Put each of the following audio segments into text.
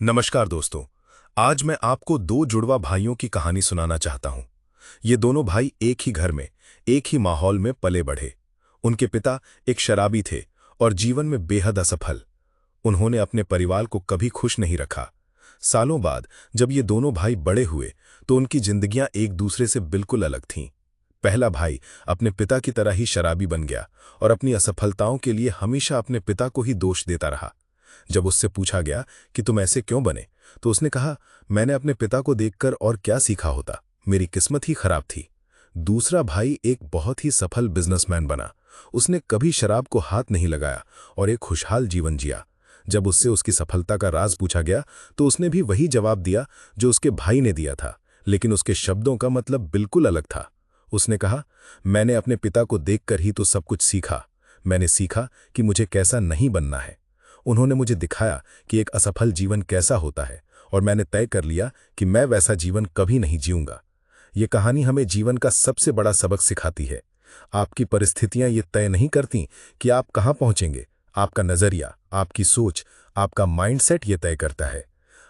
नमस्कार दोस्तों। आज मैं आपको दो जुड़वा भाइयों की कहानी सुनाना चाहता हूं। ये दोनों भाई एक ही घर में, एक ही माहौल में पले बढ़े। उनके पिता एक शराबी थे और जीवन में बेहद असफल। उन्होंने अपने परिवार को कभी खुश नहीं रखा। सालों बाद जब ये दोनों भाई बड़े हुए तो उनकी जिंदगियां एक दूसरे से बिल्कुल अलग थीं। पहला भाई अपने पिता की तरह ही शराबी बन गया और अपनी असफलताओं के लिए हमेशा अपने पिता को ही दोष देता रहा। जब उससे पूछा गया कि तुम ऐसे क्यों बने, तो उसने कहा, मैंने अपने पिता को देखकर और क्या सीखा होता, मेरी किस्मत ही खराब थी। दूसरा भाई एक बहुत ही सफल बिजनेसमैन बना। उसने कभी शराब को हाथ नहीं लगाया और एक खुशहाल जीवन जिया। जब उससे उसकी सफलता का राज पूछा गया तो उसने भी वही जवाब दिया जो उसके भाई ने दिया था, लेकिन उसके शब्दों का मतलब बिल्कुल अलग था। उसने कहा, मैंने अपने पिता को देखकर ही तो सब कुछ सीखा। मैंने सीखा कि मुझे कैसा नहीं बनना है। उन्होंने मुझे दिखाया कि एक असफल जीवन कैसा होता है और मैंने तय कर लिया कि मैं वैसा जीवन कभी नहीं जीऊंगा। ये कहानी हमें जीवन का सबसे बड़ा सबक सिखाती है। आपकी परिस्थितियां ये तय नहीं करती कि आप कहां पहुंचेंगे। आपका नजरिया, आपकी सोच, आपका माइंडसेट ये तय करता है।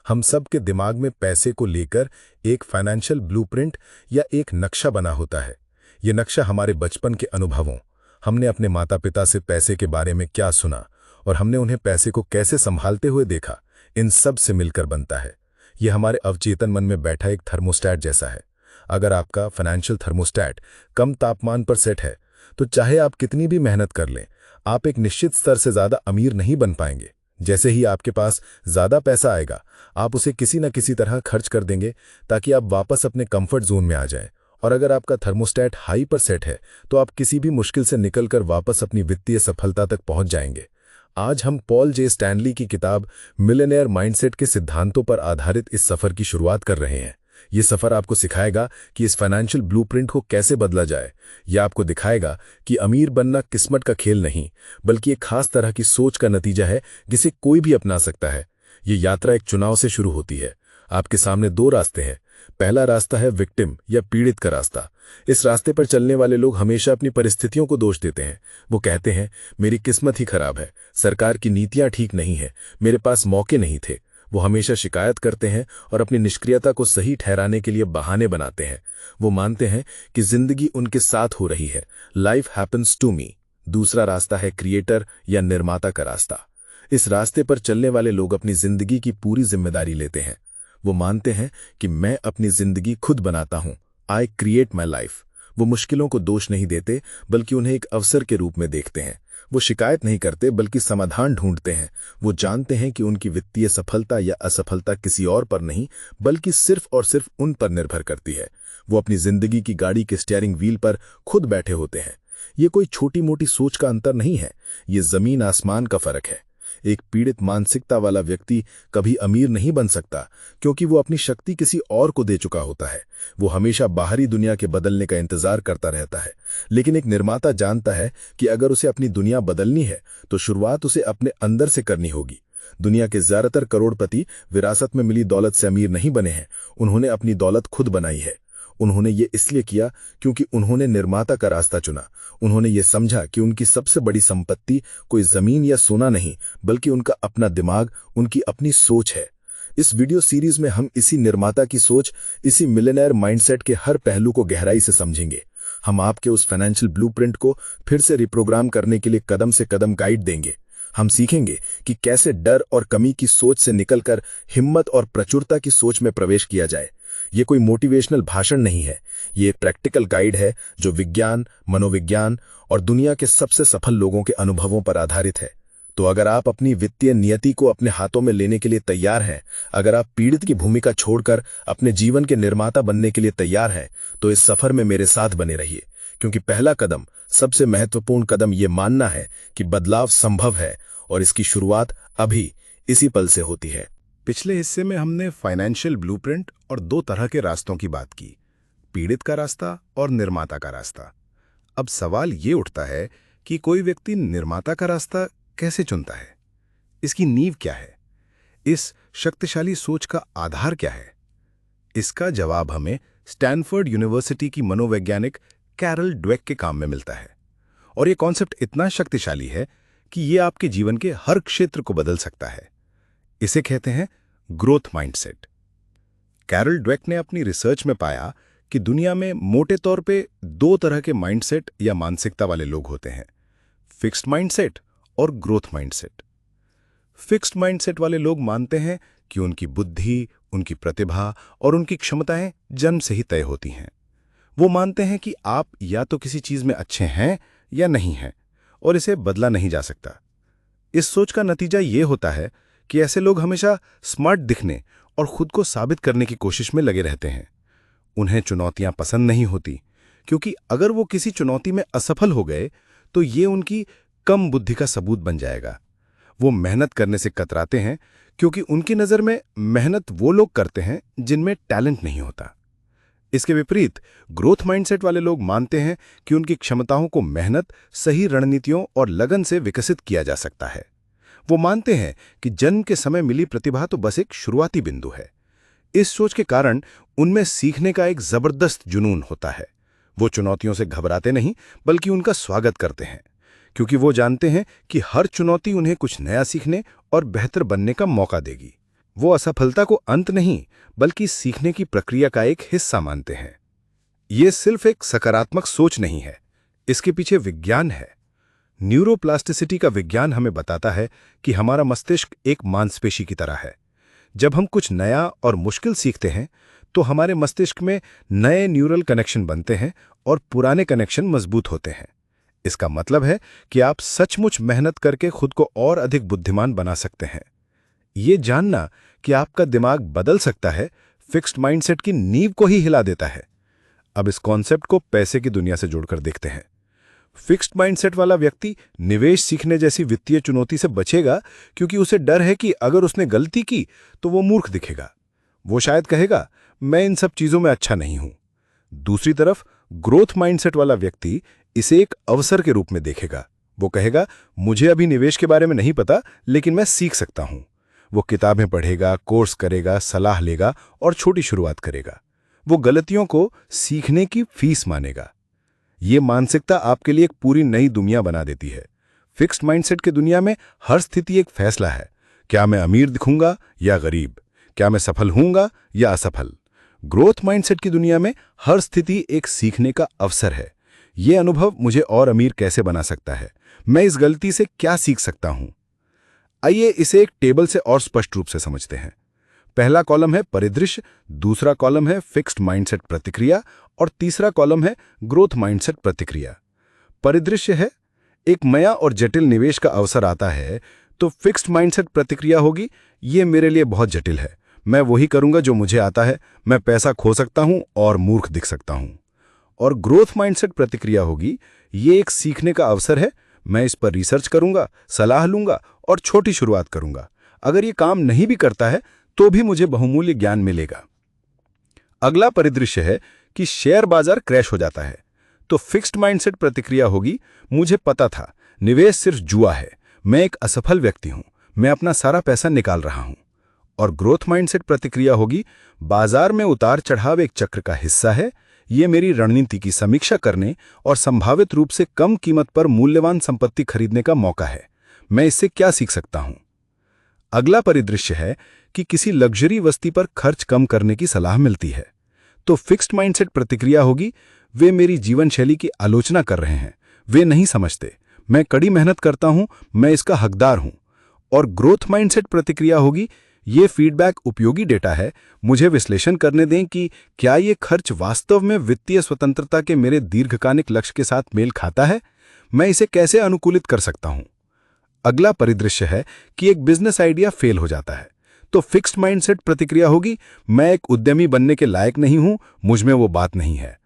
हम सब के दिमाग में पैसे को लेकर एक फाइनेंशियल ब्लूप्रिंट या एक नक्शा बना होता है। ये नक्शा हमारे बचपन के अनुभवों, हमने अपने माता पिता से पैसे के बारे में क्या सुना और हमने उन्हें पैसे को कैसे संभालते हुए देखा, इन सब से मिलकर बनता है। यह हमारे अवचेतन मन में बैठा एक थर्मोस्टैट जैसा है। अगर आपका फाइनेंशियल थर्मोस्टैट कम तापमान पर सेट है तो चाहे आप कितनी भी मेहनत कर लें, आप एक निश्चित स्तर से ज्यादा अमीर नहीं बन पाएंगे। जैसे ही आपके पास ज्यादा पैसा आएगा, आप उसे किसी न किसी तरह खर्च कर देंगे ताकि आप वापस अपने कंफर्ट जोन में आ जाएं। और अगर आपका थर्मोस्टैट हाई पर सेट है तो आप किसी भी मुश्किल से निकलकर वापस अपनी वित्तीय सफलता तक पहुंच जाएंगे। आज हम पॉल जे स्टैनली की किताब मिलियनेयर माइंडसेट के सिद्धांतों पर आधारित इस सफर की शुरुआत कर रहे हैं। ये सफर आपको सिखाएगा कि इस फाइनेंशियल ब्लूप्रिंट को कैसे बदला जाए। यह आपको दिखाएगा कि अमीर बनना किस्मत का खेल नहीं, बल्कि एक खास तरह की सोच का नतीजा है जिसे कोई भी अपना सकता है। ये यात्रा एक चुनाव से शुरू होती है। आपके सामने दो रास्ते हैं। पहला रास्ता है विक्टिम या पीड़ित का रास्ता। इस रास्ते पर चलने वाले लोग हमेशा अपनी परिस्थितियों को दोष देते हैं। वो कहते हैं, मेरी किस्मत ही खराब है, सरकार की नीतियां ठीक नहीं है, मेरे पास मौके नहीं थे। वो हमेशा शिकायत करते हैं और अपनी निष्क्रियता को सही ठहराने के लिए बहाने बनाते हैं। वो मानते हैं कि जिंदगी उनके साथ हो रही है, लाइफ हैपन्स टू मी। दूसरा रास्ता है क्रिएटर या निर्माता का रास्ता। इस रास्ते पर चलने वाले लोग अपनी जिंदगी की पूरी जिम्मेदारी लेते हैं। वो मानते हैं कि मैं अपनी जिंदगी खुद बनाता हूं, आई क्रिएट माई लाइफ। वो मुश्किलों को दोष नहीं देते, बल्कि उन्हें एक अवसर के रूप में देखते हैं। वो शिकायत नहीं करते, बल्कि समाधान ढूंढते हैं। वो जानते हैं कि उनकी वित्तीय सफलता या असफलता किसी और पर नहीं, बल्कि सिर्फ और सिर्फ उन पर निर्भर करती है। वो अपनी जिंदगी की गाड़ी के स्टीयरिंग व्हील पर खुद बैठे होते हैं। ये कोई छोटी मोटी सोच का अंतर नहीं है, ये जमीन आसमान का फर्क है। एक पीड़ित मानसिकता वाला व्यक्ति कभी अमीर नहीं बन सकता, क्योंकि वो अपनी शक्ति किसी और को दे चुका होता है। वो हमेशा बाहरी दुनिया के बदलने का इंतजार करता रहता है। लेकिन एक निर्माता जानता है कि अगर उसे अपनी दुनिया बदलनी है तो शुरुआत उसे अपने अंदर से करनी होगी। दुनिया के ज्यादातर करोड़पति विरासत में मिली दौलत से अमीर नहीं बने हैं, उन्होंने अपनी दौलत खुद बनाई है। उन्होंने ये इसलिए किया क्योंकि उन्होंने निर्माता का रास्ता चुना। उन्होंने ये समझा कि उनकी सबसे बड़ी संपत्ति कोई जमीन या सोना नहीं, बल्कि उनका अपना दिमाग, उनकी अपनी सोच है। इस वीडियो सीरीज में हम इसी निर्माता की सोच, इसी मिलियनेयर माइंडसेट के हर पहलू को गहराई से समझेंगे। हम आपके उस फाइनेंशियल ब्लूप्रिंट को फिर से रिप्रोग्राम करने के लिए कदम से कदम गाइड देंगे। हम सीखेंगे कि कैसे डर और कमी की सोच से निकलकर हिम्मत और प्रचुरता की सोच में प्रवेश किया जाए। ये कोई मोटिवेशनल भाषण नहीं है, ये एक प्रैक्टिकल गाइड है जो विज्ञान, मनोविज्ञान और दुनिया के सबसे सफल लोगों के अनुभवों पर आधारित है। तो अगर आप अपनी वित्तीय नियति को अपने हाथों में लेने के लिए तैयार हैं, अगर आप पीड़ित की भूमिका छोड़कर अपने जीवन के निर्माता बनने के लिए तैयार हैं, तो इस सफर में मेरे साथ बने रहिए। क्योंकि पहला कदम, सबसे महत्वपूर्ण कदम ये मानना है कि बदलाव संभव है और इसकी शुरुआत अभी इसी पल से होती है। पिछले हिस्से में हमने फाइनेंशियल ब्लूप्रिंट और दो तरह के रास्तों की बात की, पीड़ित का रास्ता और निर्माता का रास्ता। अब सवाल ये उठता है कि कोई व्यक्ति निर्माता का रास्ता कैसे चुनता है? इसकी नींव क्या है? इस शक्तिशाली सोच का आधार क्या है? इसका जवाब हमें स्टैनफोर्ड यूनिवर्सिटी की मनोवैज्ञानिक कैरल ड्वेक के काम में मिलता है। और ये कॉन्सेप्ट इतना शक्तिशाली है कि ये आपके जीवन के हर क्षेत्र को बदल सकता है। इसे कहते हैं ग्रोथ माइंडसेट। कैरल ड्वेक ने अपनी रिसर्च में पाया कि दुनिया में मोटे तौर पे दो तरह के माइंडसेट या मानसिकता वाले लोग होते हैं, फिक्स्ड माइंडसेट और ग्रोथ माइंडसेट। फिक्स्ड माइंडसेट वाले लोग मानते हैं कि उनकी बुद्धि, उनकी प्रतिभा और उनकी क्षमताएं जन्म से ही तय होती हैं। वो मानते हैं कि आप या तो किसी चीज में अच्छे हैं या नहीं हैं और इसे बदला नहीं जा सकता। इस सोच का नतीजा ये होता है कि ऐसे लोग हमेशा स्मार्ट दिखने और खुद को साबित करने की कोशिश में लगे रहते हैं। उन्हें चुनौतियां पसंद नहीं होती, क्योंकि अगर वो किसी चुनौती में असफल हो गए तो ये उनकी कम बुद्धि का सबूत बन जाएगा। वो मेहनत करने से कतराते हैं, क्योंकि उनकी नज़र में मेहनत वो लोग करते हैं जिनमें टैलेंट नहीं होता। इसके विपरीत ग्रोथ माइंडसेट वाले लोग मानते हैं कि उनकी क्षमताओं को मेहनत, सही रणनीतियों और लगन से विकसित किया जा सकता है। वो मानते हैं कि जन्म के समय मिली प्रतिभा तो बस एक शुरुआती बिंदु है। इस सोच के कारण उनमें सीखने का एक जबरदस्त जुनून होता है। वो चुनौतियों से घबराते नहीं, बल्कि उनका स्वागत करते हैं, क्योंकि वो जानते हैं कि हर चुनौती उन्हें कुछ नया सीखने और बेहतर बनने का मौका देगी। वो असफलता को अंत नहीं, बल्कि सीखने की प्रक्रिया का एक हिस्सा मानते हैं। ये सिर्फ एक सकारात्मक सोच नहीं है, इसके पीछे विज्ञान है। न्यूरोप्लास्टिसिटी का विज्ञान हमें बताता है कि हमारा मस्तिष्क एक मांसपेशी की तरह है। जब हम कुछ नया और मुश्किल सीखते हैं तो हमारे मस्तिष्क में नए न्यूरल कनेक्शन बनते हैं और पुराने कनेक्शन मजबूत होते हैं। इसका मतलब है कि आप सचमुच मेहनत करके खुद को और अधिक बुद्धिमान बना सकते हैं। ये जानना कि आपका दिमाग बदल सकता है, फिक्स्ड माइंडसेट की नींव को ही हिला देता है। अब इस कॉन्सेप्ट को पैसे की दुनिया से जोड़कर देखते हैं। फिक्स्ड माइंडसेट वाला व्यक्ति निवेश सीखने जैसी वित्तीय चुनौती से बचेगा, क्योंकि उसे डर है कि अगर उसने गलती की तो वो मूर्ख दिखेगा। वो शायद कहेगा, मैं इन सब चीजों में अच्छा नहीं हूं। दूसरी तरफ ग्रोथ माइंडसेट वाला व्यक्ति इसे एक अवसर के रूप में देखेगा। वो कहेगा, मुझे अभी निवेश के बारे में नहीं पता, लेकिन मैं सीख सकता हूं। वो किताबें पढ़ेगा, कोर्स करेगा, सलाह लेगा और छोटी शुरुआत करेगा। वो गलतियों को सीखने की फीस मानेगा। ये मानसिकता आपके लिए एक पूरी नई दुनिया बना देती है। फिक्स्ड माइंडसेट की दुनिया में हर स्थिति एक फैसला है। क्या मैं अमीर दिखूंगा या गरीब? क्या मैं सफल होऊंगा या असफल? ग्रोथ माइंडसेट की दुनिया में हर स्थिति एक सीखने का अवसर है। ये अनुभव मुझे और अमीर कैसे बना सकता है? मैं इस गलती से क्या सीख सकता हूं? आइए इसे एक टेबल से और स्पष्ट रूप से समझते हैं। पहला कॉलम है परिदृश्य, दूसरा कॉलम है फिक्स्ड माइंडसेट प्रतिक्रिया और तीसरा कॉलम है ग्रोथ माइंडसेट प्रतिक्रिया। परिदृश्य है, एक नया और जटिल निवेश का अवसर आता है तो फिक्स्ड माइंडसेट प्रतिक्रिया होगी, ये मेरे लिए बहुत जटिल है, मैं वही करूंगा जो मुझे आता है, मैं पैसा खो सकता हूं और मूर्ख दिख सकता हूं। और ग्रोथ माइंडसेट प्रतिक्रिया होगी, ये एक सीखने का अवसर है, मैं इस पर रिसर्च करूंगा, सलाह लूंगा और छोटी शुरुआत करूंगा। अगर ये काम नहीं भी करता है तो भी मुझे बहुमूल्य ज्ञान मिलेगा। अगला परिदृश्य है कि शेयर बाजार क्रैश हो जाता है तो फिक्स्ड माइंडसेट प्रतिक्रिया होगी, मुझे पता था निवेश सिर्फ जुआ है, मैं एक असफल व्यक्ति हूं, मैं अपना सारा पैसा निकाल रहा हूं। और ग्रोथ माइंडसेट प्रतिक्रिया होगी, बाजार में उतार चढ़ाव एक चक्र का हिस्सा है, ये मेरी रणनीति की समीक्षा करने और संभावित रूप से कम कीमत पर मूल्यवान संपत्ति खरीदने का मौका है, मैं इससे क्या सीख सकता हूं। अगला परिदृश्य है कि किसी लग्जरी वस्तु पर खर्च कम करने की सलाह मिलती है तो फिक्स्ड माइंडसेट प्रतिक्रिया होगी, वे मेरी जीवन शैली की आलोचना कर रहे हैं, वे नहीं समझते, मैं कड़ी मेहनत करता हूं, मैं इसका हकदार हूं। और ग्रोथ माइंडसेट प्रतिक्रिया होगी, ये फीडबैक उपयोगी डेटा है, मुझे विश्लेषण करने दें कि क्या ये खर्च वास्तव में वित्तीय स्वतंत्रता के मेरे दीर्घकालिक लक्ष्य के साथ मेल खाता है, मैं इसे कैसे अनुकूलित कर सकता हूं। अगला परिदृश्य है कि एक बिजनेस आइडिया फेल हो जाता है तो फिक्स्ड माइंडसेट प्रतिक्रिया होगी, मैं एक उद्यमी बनने के लायक नहीं हूं, मुझ में वो बात नहीं है।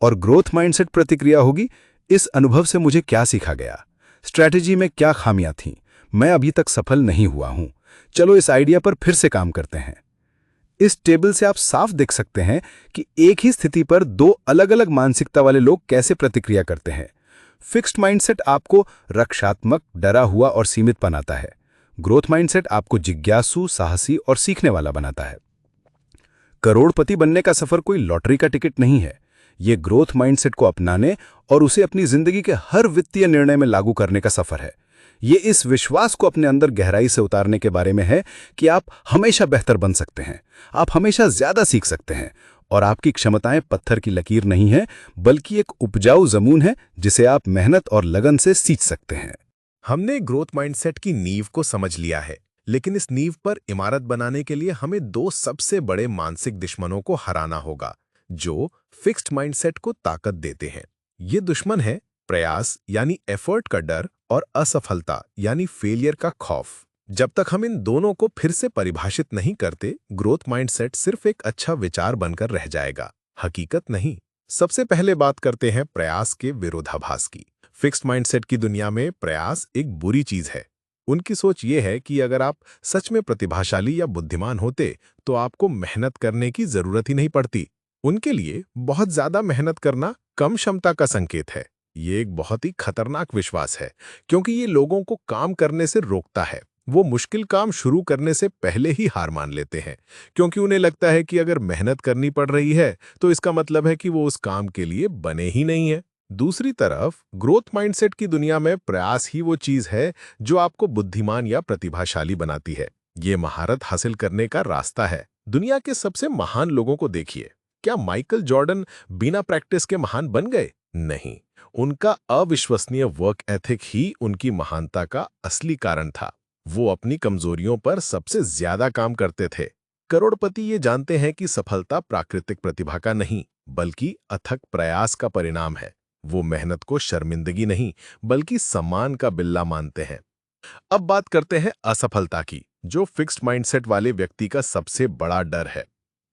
और ग्रोथ माइंडसेट प्रतिक्रिया होगी, इस अनुभव से मुझे क्या सीखा गया, स्ट्रैटेजी में क्या खामियां थीं, मैं अभी तक सफल नहीं हुआ हूं, चलो इस आइडिया पर फिर से काम करते हैं। इस टेबल से आप साफ देख सकते हैं कि एक ही स्थिति पर दो अलग अलग मानसिकता वाले लोग कैसे प्रतिक्रिया करते हैं। फिक्स्ड माइंडसेट आपको रक्षात्मक, डरा हुआ और सीमित बनाता है। ग्रोथ माइंडसेट आपको जिज्ञासु, साहसी और सीखने वाला बनाता है। करोड़पति बनने का सफर कोई लॉटरी का टिकट नहीं है, ये ग्रोथ माइंडसेट को अपनाने और उसे अपनी जिंदगी के हर वित्तीय निर्णय में लागू करने का सफर है। ये इस विश्वास को अपने अंदर गहराई से उतारने के बारे में है कि आप हमेशा बेहतर बन सकते हैं, आप हमेशा ज्यादा सीख सकते हैं और आपकी क्षमताएं पत्थर की लकीर नहीं है, बल्कि एक उपजाऊ जमीन है जिसे आप मेहनत और लगन से सींच सकते हैं। हमने ग्रोथ माइंडसेट की नींव को समझ लिया है, लेकिन इस नींव पर इमारत बनाने के लिए हमें दो सबसे बड़े मानसिक दुश्मनों को हराना होगा, जो फिक्स्ड माइंडसेट को ताकत देते हैं। ये दुश्मन है प्रयास यानी एफर्ट का डर और असफलता यानी फेलियर का खौफ। जब तक हम इन दोनों को फिर से परिभाषित नहीं करते, ग्रोथ माइंडसेट सिर्फ एक अच्छा विचार बनकर रह जाएगा, हकीकत नहीं। सबसे पहले बात करते हैं प्रयास के विरोधाभास की। फिक्स्ड माइंडसेट की दुनिया में प्रयास एक बुरी चीज है। उनकी सोच ये है कि अगर आप सच में प्रतिभाशाली या बुद्धिमान होते तो आपको मेहनत करने की जरूरत ही नहीं पड़ती। उनके लिए बहुत ज्यादा मेहनत करना कम क्षमता का संकेत है। ये एक बहुत ही खतरनाक विश्वास है, क्योंकि ये लोगों को काम करने से रोकता है। वो मुश्किल काम शुरू करने से पहले ही हार मान लेते हैं, क्योंकि उन्हें लगता है कि अगर मेहनत करनी पड़ रही है तो इसका मतलब है कि वो उस काम के लिए बने ही नहीं है। दूसरी तरफ ग्रोथ माइंडसेट की दुनिया में प्रयास ही वो चीज है जो आपको बुद्धिमान या प्रतिभाशाली बनाती है। ये महारत हासिल करने का रास्ता है। दुनिया के सबसे महान लोगों को देखिए। क्या माइकल जॉर्डन बिना प्रैक्टिस के महान बन गए? नहीं। उनका अविश्वसनीय वर्क एथिक ही उनकी महानता का असली कारण था। वो अपनी कमजोरियों पर सबसे ज्यादा काम करते थे। करोड़पति ये जानते हैं कि सफलता प्राकृतिक प्रतिभा का नहीं, बल्कि अथक प्रयास का परिणाम है। वो मेहनत को शर्मिंदगी नहीं, बल्कि सम्मान का बिल्ला मानते हैं। अब बात करते हैं असफलता की, जो फिक्स्ड माइंडसेट वाले व्यक्ति का सबसे बड़ा डर है।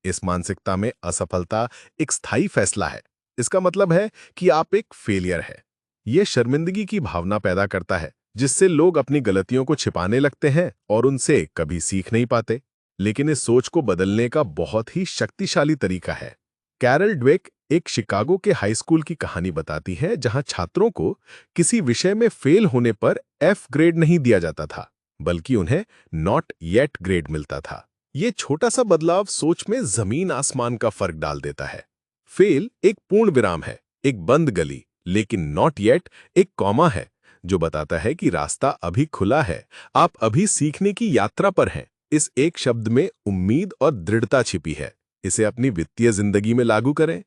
इस मानसिकता में असफलता एक स्थायी फैसला है। इसका मतलब है कि आप एक फेलियर है। ये शर्मिंदगी की भावना पैदा करता है, जिससे लोग अपनी गलतियों को छिपाने लगते हैं और उनसे कभी सीख नहीं पाते। लेकिन इस सोच को बदलने का बहुत ही शक्तिशाली तरीका है। कैरल ड्वेक एक शिकागो के हाई स्कूल की कहानी बताती है, जहां छात्रों को किसी विषय में फेल होने पर एफ ग्रेड नहीं दिया जाता था, बल्कि उन्हें नॉट येट ग्रेड मिलता था। ये छोटा सा बदलाव सोच में जमीन आसमान का फर्क डाल देता है। फेल एक पूर्ण विराम है, एक बंद गली, लेकिन नॉट येट एक कॉमा है जो बताता है कि रास्ता अभी खुला है, आप अभी सीखने की यात्रा पर हैं। इस एक शब्द में उम्मीद और दृढ़ता छिपी है। इसे अपनी वित्तीय जिंदगी में लागू करें।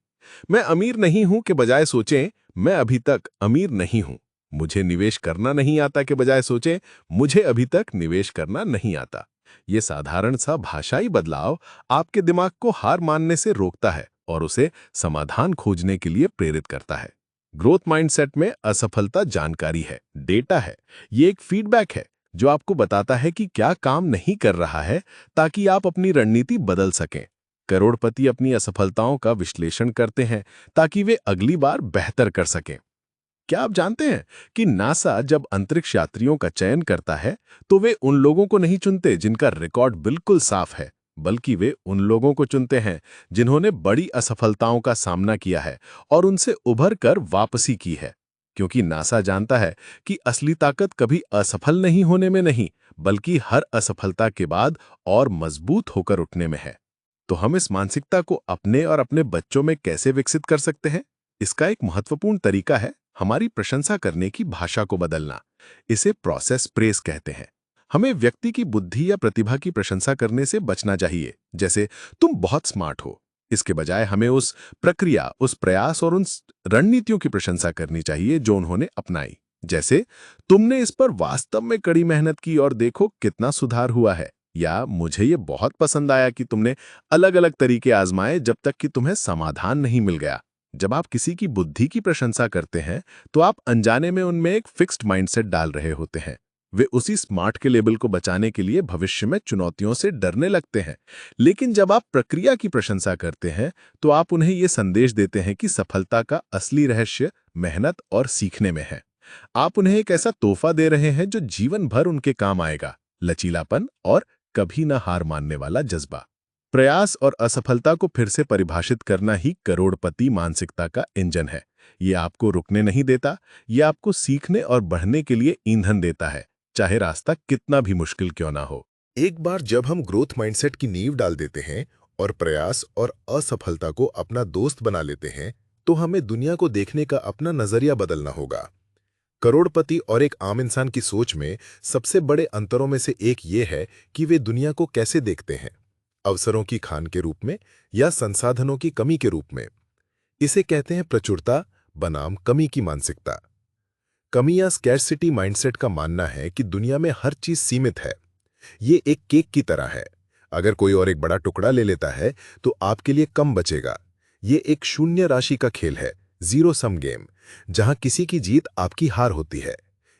मैं अमीर नहीं हूं के बजाय सोचें मैं अभी तक अमीर नहीं हूं। मुझे निवेश करना नहीं आता के बजाय सोचें मुझे अभी तक निवेश करना नहीं आता। ये साधारण सा भाषाई बदलाव आपके दिमाग को हार मानने से रोकता है और उसे समाधान खोजने के लिए प्रेरित करता है। ग्रोथ माइंडसेट में असफलता जानकारी है, डेटा है। ये एक फीडबैक है जो आपको बताता है कि क्या काम नहीं कर रहा है, ताकि आप अपनी रणनीति बदल सकें। करोड़पति अपनी असफलताओं का विश्लेषण करते हैं ताकि वे अगली बार बेहतर कर सकें। क्या आप जानते हैं कि नासा जब अंतरिक्ष यात्रियों का चयन करता है तो वे उन लोगों को नहीं चुनते जिनका रिकॉर्ड बिल्कुल साफ है, बल्कि वे उन लोगों को चुनते हैं जिन्होंने बड़ी असफलताओं का सामना किया है और उनसे उभर कर वापसी की है। क्योंकि नासा जानता है कि असली ताकत कभी असफल नहीं होने में नहीं, बल्कि हर असफलता के बाद और मजबूत होकर उठने में है। तो हम इस मानसिकता को अपने और अपने बच्चों में कैसे विकसित कर सकते हैं? इसका एक महत्वपूर्ण तरीका है हमारी प्रशंसा करने की भाषा को बदलना। इसे प्रोसेस प्रेस कहते हैं। हमें व्यक्ति की बुद्धि या प्रतिभा की प्रशंसा करने से बचना चाहिए, जैसे तुम बहुत स्मार्ट हो। इसके बजाय हमें उस प्रक्रिया, उस प्रयास और उन रणनीतियों की प्रशंसा करनी चाहिए जो उन्होंने अपनाई। जैसे तुमने इस पर वास्तव में कड़ी मेहनत की और देखो कितना सुधार हुआ है। या मुझे ये बहुत पसंद आया कि तुमने अलग-अलग तरीके आजमाए जब तक कि तुम्हें समाधान नहीं मिल गया। जब आप किसी की बुद्धि की प्रशंसा करते हैं, तो आप अनजाने में उनमें एक फिक्स्ड माइंडसेट डाल रहे होते हैं। वे उसी स्मार्ट के लेबल को बचाने के लिए भविष्य में चुनौतियों से डरने लगते हैं। लेकिन जब आप प्रक्रिया की प्रशंसा करते हैं, तो आप उन्हें ये संदेश देते हैं कि सफलता का असली रहस्य मेहनत और सीखने में है। आप उन्हें एक ऐसा तोहफा दे रहे हैं जो जीवन भर उनके काम आएगा, लचीलापन और कभी न हार मानने वाला जज्बा। प्रयास और असफलता को फिर से परिभाषित करना ही करोड़पति मानसिकता का इंजन है। ये आपको रुकने नहीं देता, ये आपको सीखने और बढ़ने के लिए ईंधन देता है, चाहे रास्ता कितना भी मुश्किल क्यों ना हो। एक बार जब हम ग्रोथ माइंडसेट की नींव डाल देते हैं और प्रयास और असफलता को अपना दोस्त बना लेते हैं, तो हमें दुनिया को देखने का अपना नजरिया बदलना होगा। करोड़पति और एक आम इंसान की सोच में सबसे बड़े अंतरों में से एक ये है कि वे दुनिया को कैसे देखते हैं, अवसरों की खान के रूप में या संसाधनों की कमी के रूप में। इसे कहते हैं प्रचुरता बनाम कमी की मानसिकता। कमी या स्कैर्सिटी माइंडसेट का मानना है कि दुनिया में हर चीज सीमित है। ये एक केक की तरह है, अगर कोई और एक बड़ा टुकड़ा ले लेता है तो आपके लिए कम बचेगा। ये एक शून्य राशि का खेल है, जीरो सम गेम, जहां किसी की जीत आपकी हार होती है।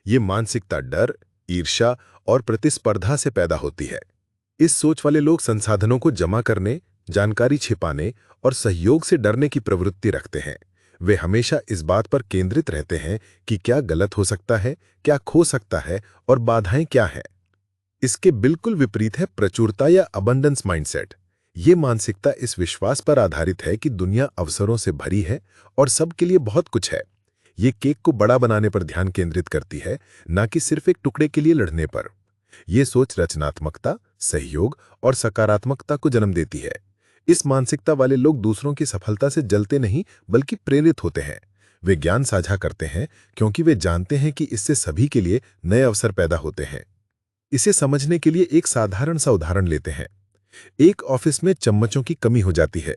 ये मानसिकता डर, ईर्ष्या और प्रतिस्पर्धा से पैदा होती है। इस सोच वाले लोग संसाधनों को जमा करने, जानकारी छिपाने और सहयोग से डरने की प्रवृत्ति रखते हैं। वे हमेशा इस बात पर केंद्रित रहते हैं कि क्या गलत हो सकता है, क्या खो सकता है और बाधाएं क्या हैं। इसके बिल्कुल विपरीत है प्रचुरता या अबंडेंस माइंडसेट। ये मानसिकता इस विश्वास पर आधारित है कि दुनिया अवसरों से भरी है और सबके लिए बहुत कुछ है। ये केक को बड़ा बनाने पर ध्यान केंद्रित करती है, न कि सिर्फ एक टुकड़े के लिए लड़ने पर। यह सोच रचनात्मकता, सहयोग और सकारात्मकता को जन्म देती है। इस मानसिकता वाले लोग दूसरों की सफलता से जलते नहीं बल्कि प्रेरित होते हैं। वे ज्ञान साझा करते हैं क्योंकि वे जानते हैं कि इससे सभी के लिए नए अवसर पैदा होते हैं। इसे समझने के लिए एक साधारण सा उदाहरण लेते हैं। एक ऑफिस में चम्मचों की कमी हो जाती है।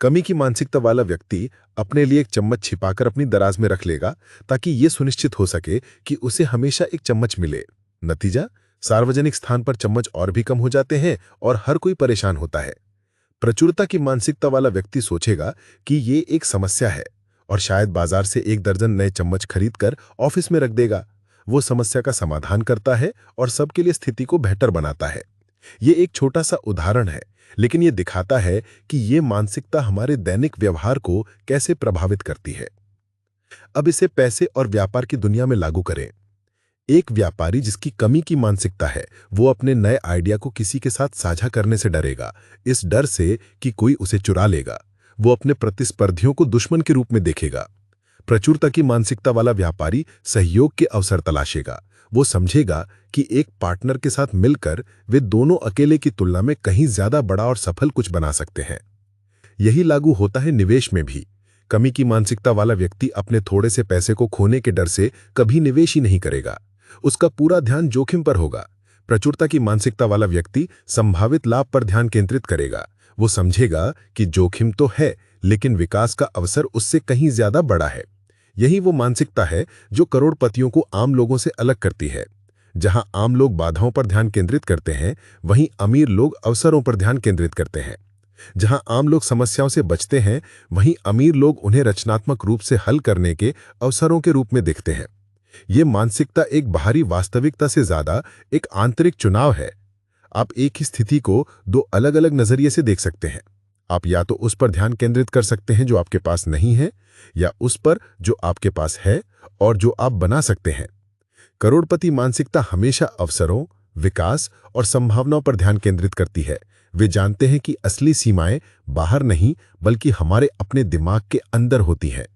कमी की मानसिकता वाला व्यक्ति अपने लिए एक चम्मच छिपाकर अपनी दराज में रख लेगा ताकि यह सुनिश्चित हो सके कि उसे हमेशा एक चम्मच मिले। नतीजा, सार्वजनिक स्थान पर चम्मच और भी कम हो जाते हैं और हर कोई परेशान होता है। प्रचुरता की मानसिकता वाला व्यक्ति सोचेगा कि ये एक समस्या है और शायद बाजार से 1 दर्जन नए चम्मच खरीदकर ऑफिस में रख देगा। वो समस्या का समाधान करता है और सबके लिए स्थिति को बेहतर बनाता है। ये एक छोटा सा उदाहरण है, लेकिन ये दिखाता है कि ये मानसिकता हमारे दैनिक व्यवहार को कैसे प्रभावित करती है। अब इसे पैसे और व्यापार की दुनिया में लागू करें। एक व्यापारी जिसकी कमी की मानसिकता है, वो अपने नए आइडिया को किसी के साथ साझा करने से डरेगा, इस डर से कि कोई उसे चुरा लेगा। वो अपने प्रतिस्पर्धियों को दुश्मन के रूप में देखेगा। प्रचुरता की मानसिकता वाला व्यापारी सहयोग के अवसर तलाशेगा। वो समझेगा कि एक पार्टनर के साथ मिलकर वे दोनों अकेले की तुलना में कहीं ज्यादा बड़ा और सफल कुछ बना सकते हैं। यही लागू होता है निवेश में भी। कमी की मानसिकता वाला व्यक्ति अपने थोड़े से पैसे को खोने के डर से कभी निवेश ही नहीं करेगा। उसका पूरा ध्यान जोखिम पर होगा। प्रचुरता की मानसिकता वाला व्यक्ति संभावित लाभ पर ध्यान केंद्रित करेगा। वो समझेगा कि जोखिम तो है, लेकिन विकास का अवसर उससे कहीं ज्यादा बड़ा है। यही वो मानसिकता है जो करोड़पतियों को आम लोगों से अलग करती है। जहां आम लोग बाधाओं पर ध्यान केंद्रित करते हैं, वहीं अमीर लोग अवसरों पर ध्यान केंद्रित करते हैं। जहां आम लोग समस्याओं से बचते हैं, वहीं अमीर लोग उन्हें रचनात्मक रूप से हल करने के अवसरों के रूप में देखते हैं। ये मानसिकता एक बाहरी वास्तविकता से ज्यादा एक आंतरिक चुनाव है। आप एक ही स्थिति को 2 अलग-अलग नजरिए से देख सकते हैं। आप या तो उस पर ध्यान केंद्रित कर सकते हैं जो आपके पास नहीं है, या उस पर जो आपके पास है और जो आप बना सकते हैं। करोड़पति मानसिकता हमेशा अवसरों, विकास और संभावनाओं पर ध्यान केंद्रित करती है। वे जानते हैं कि असली सीमाएं बाहर नहीं बल्कि हमारे अपने दिमाग के अंदर होती हैं।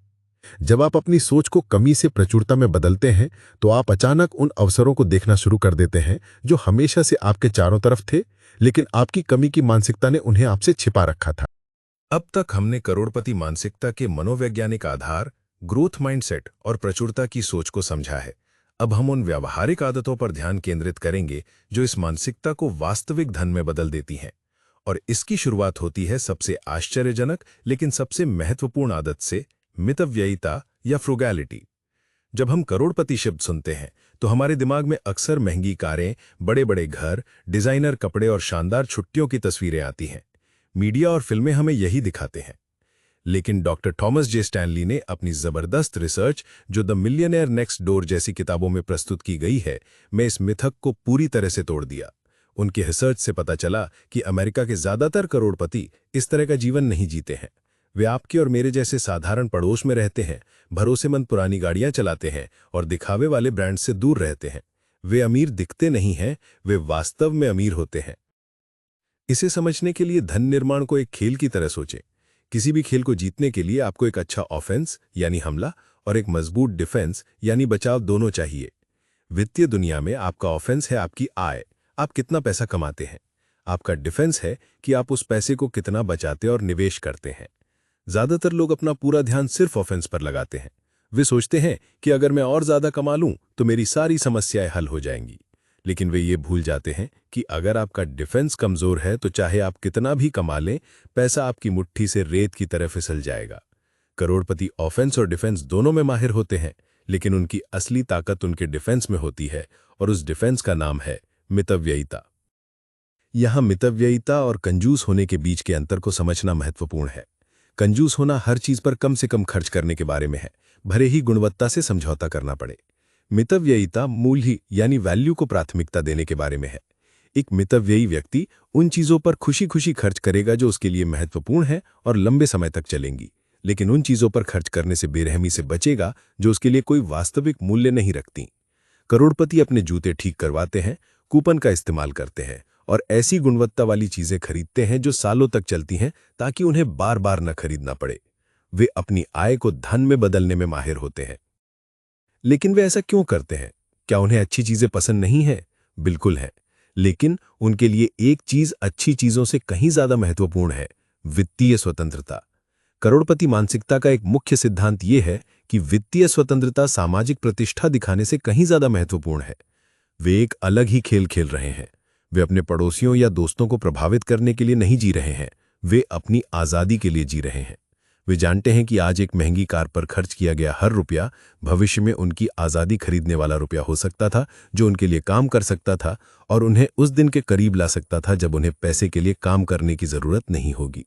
जब आप अपनी सोच को कमी से प्रचुरता में बदलते हैं, तो आप अचानक उन अवसरों को देखना शुरू कर देते हैं जो हमेशा से आपके चारों तरफ थे, लेकिन आपकी कमी की मानसिकता ने उन्हें आपसे छिपा रखा था। अब तक हमने करोड़पति मानसिकता के मनोवैज्ञानिक आधार, ग्रोथ माइंडसेट और प्रचुरता की सोच को समझा है। अब हम उन व्यावहारिक आदतों पर ध्यान केंद्रित करेंगे जो इस मानसिकता को वास्तविक धन में बदल देती हैं। और इसकी शुरुआत होती है सबसे आश्चर्यजनक लेकिन सबसे महत्वपूर्ण आदत से, मितव्ययिता या फ्रुगैलिटी। जब हम करोड़पति शब्द सुनते हैं तो हमारे दिमाग में अक्सर महंगी कारें, बड़े-बड़े घर, डिजाइनर कपड़े और शानदार छुट्टियों की तस्वीरें आती हैं। मीडिया और फिल्में हमें यही दिखाते हैं। लेकिन डॉक्टर थॉमस जे स्टैनली ने अपनी जबरदस्त रिसर्च, जो द मिलियनेयर नेक्स्ट डोर जैसी किताबों में प्रस्तुत की गई है, में इस मिथक को पूरी तरह से तोड़ दिया। उनकी रिसर्च से पता चला कि अमेरिका के ज्यादातर करोड़पति इस तरह का जीवन नहीं जीते हैं। वे आपके और मेरे जैसे साधारण पड़ोस में रहते हैं, भरोसेमंद पुरानी गाड़ियां चलाते हैं और दिखावे वाले ब्रांड से दूर रहते हैं। वे अमीर दिखते नहीं हैं, वे वास्तव में अमीर होते हैं। इसे समझने के लिए धन निर्माण को एक खेल की तरह सोचें। किसी भी खेल को जीतने के लिए आपको एक अच्छा ऑफेंस यानी हमला और एक मजबूत डिफेंस यानी बचाव दोनों चाहिए। वित्तीय दुनिया में आपका ऑफेंस है आपकी आय, आप कितना पैसा कमाते हैं। आपका डिफेंस है कि आप उस पैसे को कितना बचाते और निवेश करते हैं। ज्यादातर लोग अपना पूरा ध्यान सिर्फ ऑफेंस पर लगाते हैं। वे सोचते हैं कि अगर मैं और ज्यादा कमा लूं तो मेरी सारी समस्याएं हल हो जाएंगी। लेकिन वे ये भूल जाते हैं कि अगर आपका डिफेंस कमजोर है तो चाहे आप कितना भी कमा लें, पैसा आपकी मुट्ठी से रेत की तरह फिसल जाएगा। करोड़पति ऑफेंस और डिफेंस दोनों में माहिर होते हैं, लेकिन उनकी असली ताकत उनके डिफेंस में होती है, और उस डिफेंस का नाम है मितव्ययिता। यहां मितव्ययिता और कंजूस होने के बीच के अंतर को समझना महत्वपूर्ण है। कंजूस होना हर चीज पर कम से कम खर्च करने के बारे में है, भले ही गुणवत्ता से समझौता करना पड़े। मितव्ययिता मूल्य यानी वैल्यू को प्राथमिकता देने के बारे में है। एक मितव्ययी व्यक्ति उन चीजों पर खुशी खुशी खर्च करेगा जो उसके लिए महत्वपूर्ण है और लंबे समय तक चलेंगी, लेकिन उन चीजों पर खर्च करने से बेरहमी से बचेगा जो उसके लिए कोई वास्तविक मूल्य नहीं रखती। करोड़पति अपने जूते ठीक करवाते हैं, कूपन का इस्तेमाल करते हैं और ऐसी गुणवत्ता वाली चीजें खरीदते हैं जो सालों तक चलती हैं, ताकि उन्हें बार बार न खरीदना पड़े। वे अपनी आय को धन में बदलने में माहिर होते हैं। लेकिन वे ऐसा क्यों करते हैं? क्या उन्हें अच्छी चीजें पसंद नहीं है? बिल्कुल है, लेकिन उनके लिए एक चीज अच्छी चीजों से कहीं ज्यादा महत्वपूर्ण है, वित्तीय स्वतंत्रता। करोड़पति मानसिकता का एक मुख्य सिद्धांत यह है कि वित्तीय स्वतंत्रता सामाजिक प्रतिष्ठा दिखाने से कहीं ज्यादा महत्वपूर्ण है। वे एक अलग ही खेल खेल रहे हैं। वे अपने पड़ोसियों या दोस्तों को प्रभावित करने के लिए नहीं जी रहे हैं, वे अपनी आजादी के लिए जी रहे हैं। वे जानते हैं कि आज एक महंगी कार पर खर्च किया गया हर रुपया भविष्य में उनकी आजादी खरीदने वाला रुपया हो सकता था, जो उनके लिए काम कर सकता था और उन्हें उस दिन के करीब ला सकता था जब उन्हें पैसे के लिए काम करने की जरूरत नहीं होगी।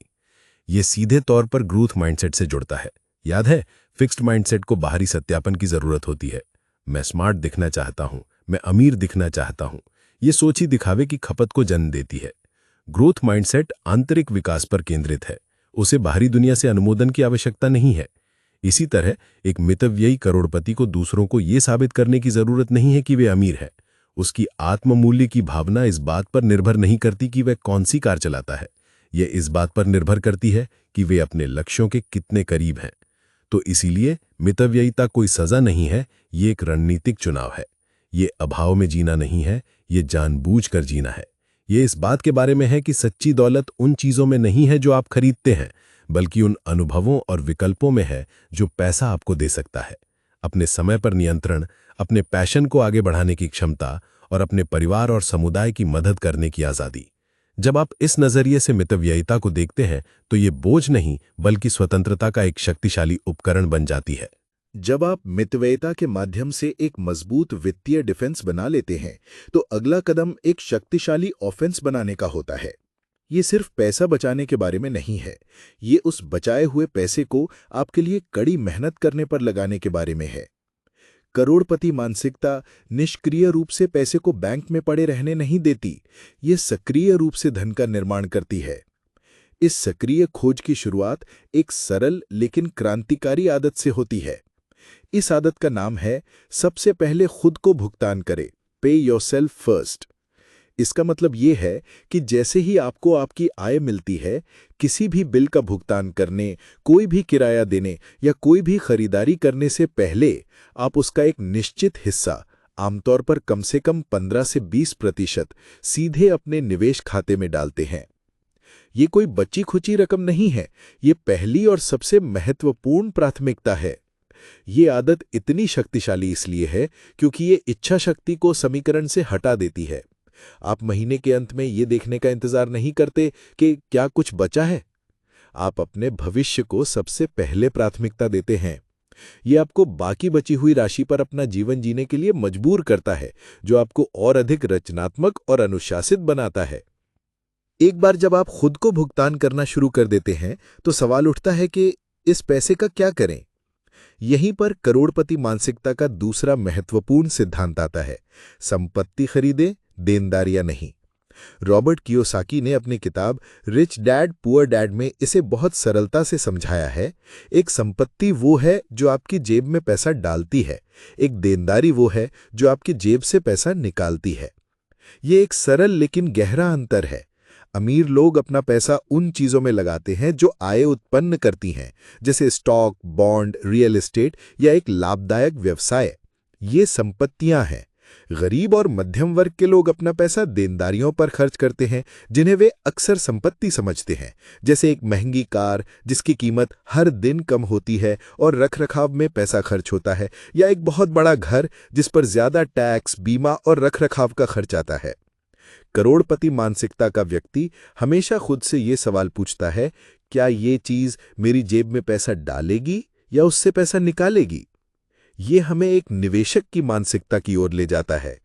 ये सीधे तौर पर ग्रोथ माइंडसेट से जुड़ता है। याद है, फिक्स्ड माइंडसेट को बाहरी सत्यापन की जरूरत होती है। मैं स्मार्ट दिखना चाहता हूं, मैं अमीर दिखना चाहता हूं। ये सोच ही दिखावे की खपत को जन्म देती है। ग्रोथ माइंडसेट आंतरिक विकास पर केंद्रित है, उसे बाहरी दुनिया से अनुमोदन की आवश्यकता नहीं है। इसी तरह एक मितव्ययी करोड़पति को दूसरों को यह साबित करने की जरूरत नहीं है कि वे अमीर है। उसकी आत्ममूल्य की भावना इस बात पर निर्भर नहीं करती कि वह कौन सी कार चलाता है, यह इस बात पर निर्भर करती है कि वे अपने लक्ष्यों के कितने करीब हैं। तो इसीलिए मितव्ययिता कोई सजा नहीं है, ये एक रणनीतिक चुनाव है। ये अभाव में जीना नहीं है, ये जानबूझकर जीना है। ये इस बात के बारे में है कि सच्ची दौलत उन चीजों में नहीं है जो आप खरीदते हैं, बल्कि उन अनुभवों और विकल्पों में है जो पैसा आपको दे सकता है। अपने समय पर नियंत्रण, अपने पैशन को आगे बढ़ाने की क्षमता और अपने परिवार और समुदाय की मदद करने की आजादी। जब आप इस नजरिए से मितव्ययिता को देखते हैं तो ये बोझ नहीं बल्कि स्वतंत्रता का एक शक्तिशाली उपकरण बन जाती है। जब आप मितव्ययिता के माध्यम से एक मजबूत वित्तीय डिफेंस बना लेते हैं, तो अगला कदम एक शक्तिशाली ऑफेंस बनाने का होता है। ये सिर्फ पैसा बचाने के बारे में नहीं है, ये उस बचाए हुए पैसे को आपके लिए कड़ी मेहनत करने पर लगाने के बारे में है। करोड़पति मानसिकता निष्क्रिय रूप से पैसे को बैंक में पड़े रहने नहीं देती, ये सक्रिय रूप से धन का निर्माण करती है। इस सक्रिय खोज की शुरुआत एक सरल लेकिन क्रांतिकारी आदत से होती है। इस आदत का नाम है सबसे पहले खुद को भुगतान करें, पे योरसेल्फ फर्स्ट। इसका मतलब यह है कि जैसे ही आपको आपकी आय मिलती है, किसी भी बिल का भुगतान करने, कोई भी किराया देने या कोई भी खरीदारी करने से पहले आप उसका एक निश्चित हिस्सा, आमतौर पर कम से कम 15 से 20% सीधे अपने निवेश खाते में डालते हैं। ये कोई बची खुची रकम नहीं है, ये पहली और सबसे महत्वपूर्ण प्राथमिकता है। ये आदत इतनी शक्तिशाली इसलिए है क्योंकि ये इच्छा शक्ति को समीकरण से हटा देती है। आप महीने के अंत में ये देखने का इंतजार नहीं करते कि क्या कुछ बचा है। आप अपने भविष्य को सबसे पहले प्राथमिकता देते हैं। ये आपको बाकी बची हुई राशि पर अपना जीवन जीने के लिए मजबूर करता है, जो आपको और अधिक रचनात्मक और अनुशासित बनाता है। एक बार जब आप खुद को भुगतान करना शुरू कर देते हैं, तो सवाल उठता है कि इस पैसे का क्या करें। यहीं पर करोड़पति मानसिकता का दूसरा महत्वपूर्ण सिद्धांत आता है, संपत्ति खरीदें, देनदारियां नहीं। रॉबर्ट कियोसाकी ने अपनी किताब रिच डैड पुअर डैड में इसे बहुत सरलता से समझाया है। एक संपत्ति वो है जो आपकी जेब में पैसा डालती है, एक देनदारी वो है जो आपकी जेब से पैसा निकालती है। ये एक सरल लेकिन गहरा अंतर है। अमीर लोग अपना पैसा उन चीजों में लगाते हैं जो आय उत्पन्न करती हैं, जैसे स्टॉक, बॉन्ड, रियल एस्टेट या एक लाभदायक व्यवसाय। ये संपत्तियां हैं। गरीब और मध्यम वर्ग के लोग अपना पैसा देनदारियों पर खर्च करते हैं, जिन्हें वे अक्सर संपत्ति समझते हैं, जैसे एक महंगी कार जिसकी कीमत हर दिन कम होती है और रखरखाव में पैसा खर्च होता है, या एक बहुत बड़ा घर जिस पर ज्यादा टैक्स, बीमा और रखरखाव का खर्च आता है। करोड़पति मानसिकता का व्यक्ति हमेशा खुद से ये सवाल पूछता है, क्या ये चीज मेरी जेब में पैसा डालेगी या उससे पैसा निकालेगी? ये हमें एक निवेशक की मानसिकता की ओर ले जाता है।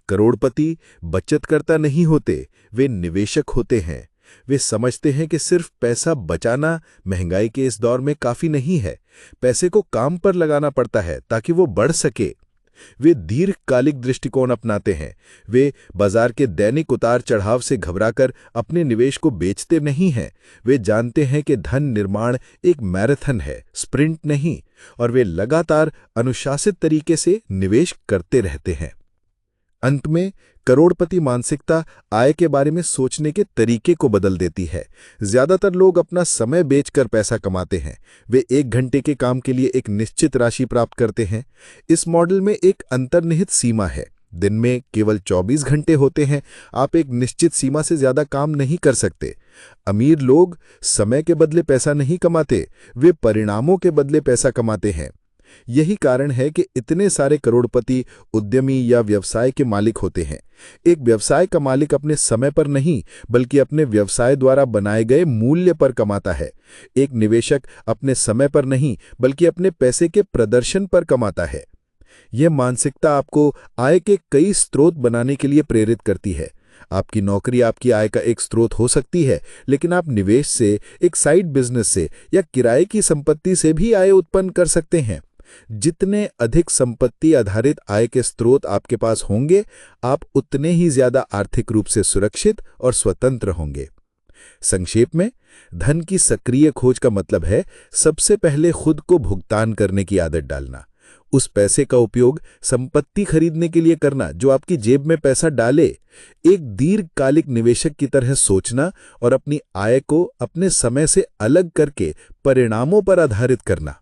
करोड़पति बचतकर्ता नहीं होते, वे निवेशक होते हैं। वे समझते हैं कि सिर्फ पैसा बचाना महंगाई के इस दौर में काफी नहीं है। पैसे को काम पर लगाना पड़ता है ताकि वो बढ़ सके। वे दीर्घकालिक दृष्टिकोण अपनाते हैं। वे बाजार के दैनिक उतार चढ़ाव से घबराकर अपने निवेश को बेचते नहीं हैं। वे जानते हैं कि धन निर्माण एक मैराथन है, स्प्रिंट नहीं, और वे लगातार अनुशासित तरीके से निवेश करते रहते हैं। अंत में करोड़पति मानसिकता आय के बारे में सोचने के तरीके को बदल देती है। ज्यादातर लोग अपना समय बेचकर पैसा कमाते हैं। वे 1 घंटे के काम के लिए एक निश्चित राशि प्राप्त करते हैं। इस मॉडल में एक अंतर्निहित सीमा है। दिन में केवल 24 घंटे होते हैं। आप एक निश्चित सीमा से ज्यादा काम नहीं कर सकते। अमीर लोग समय के बदले पैसा नहीं कमाते, वे परिणामों के बदले पैसा कमाते हैं। यही कारण है कि इतने सारे करोड़पति उद्यमी या व्यवसाय के मालिक होते हैं। एक व्यवसाय का मालिक अपने समय पर नहीं, बल्कि अपने व्यवसाय द्वारा बनाए गए मूल्य पर कमाता है। एक निवेशक अपने समय पर नहीं, बल्कि अपने पैसे के प्रदर्शन पर कमाता है। यह मानसिकता आपको आय के कई स्रोत बनाने के लिए प्रेरित करती है। आपकी नौकरी आपकी आय का एक स्रोत हो सकती है, लेकिन आप निवेश से, एक साइड बिजनेस से या किराए की संपत्ति से भी आय उत्पन्न कर सकते हैं। जितने अधिक संपत्ति आधारित आय के स्रोत आपके पास होंगे, आप उतने ही ज्यादा आर्थिक रूप से सुरक्षित और स्वतंत्र होंगे। संक्षेप में, धन की सक्रिय खोज का मतलब है सबसे पहले खुद को भुगतान करने की आदत डालना। उस पैसे का उपयोग संपत्ति खरीदने के लिए करना जो आपकी जेब में पैसा डाले। एक दीर्घकालिक निवेशक की तरह सोचना और अपनी आय को अपने समय से अलग करके परिणामों पर आधारित करना।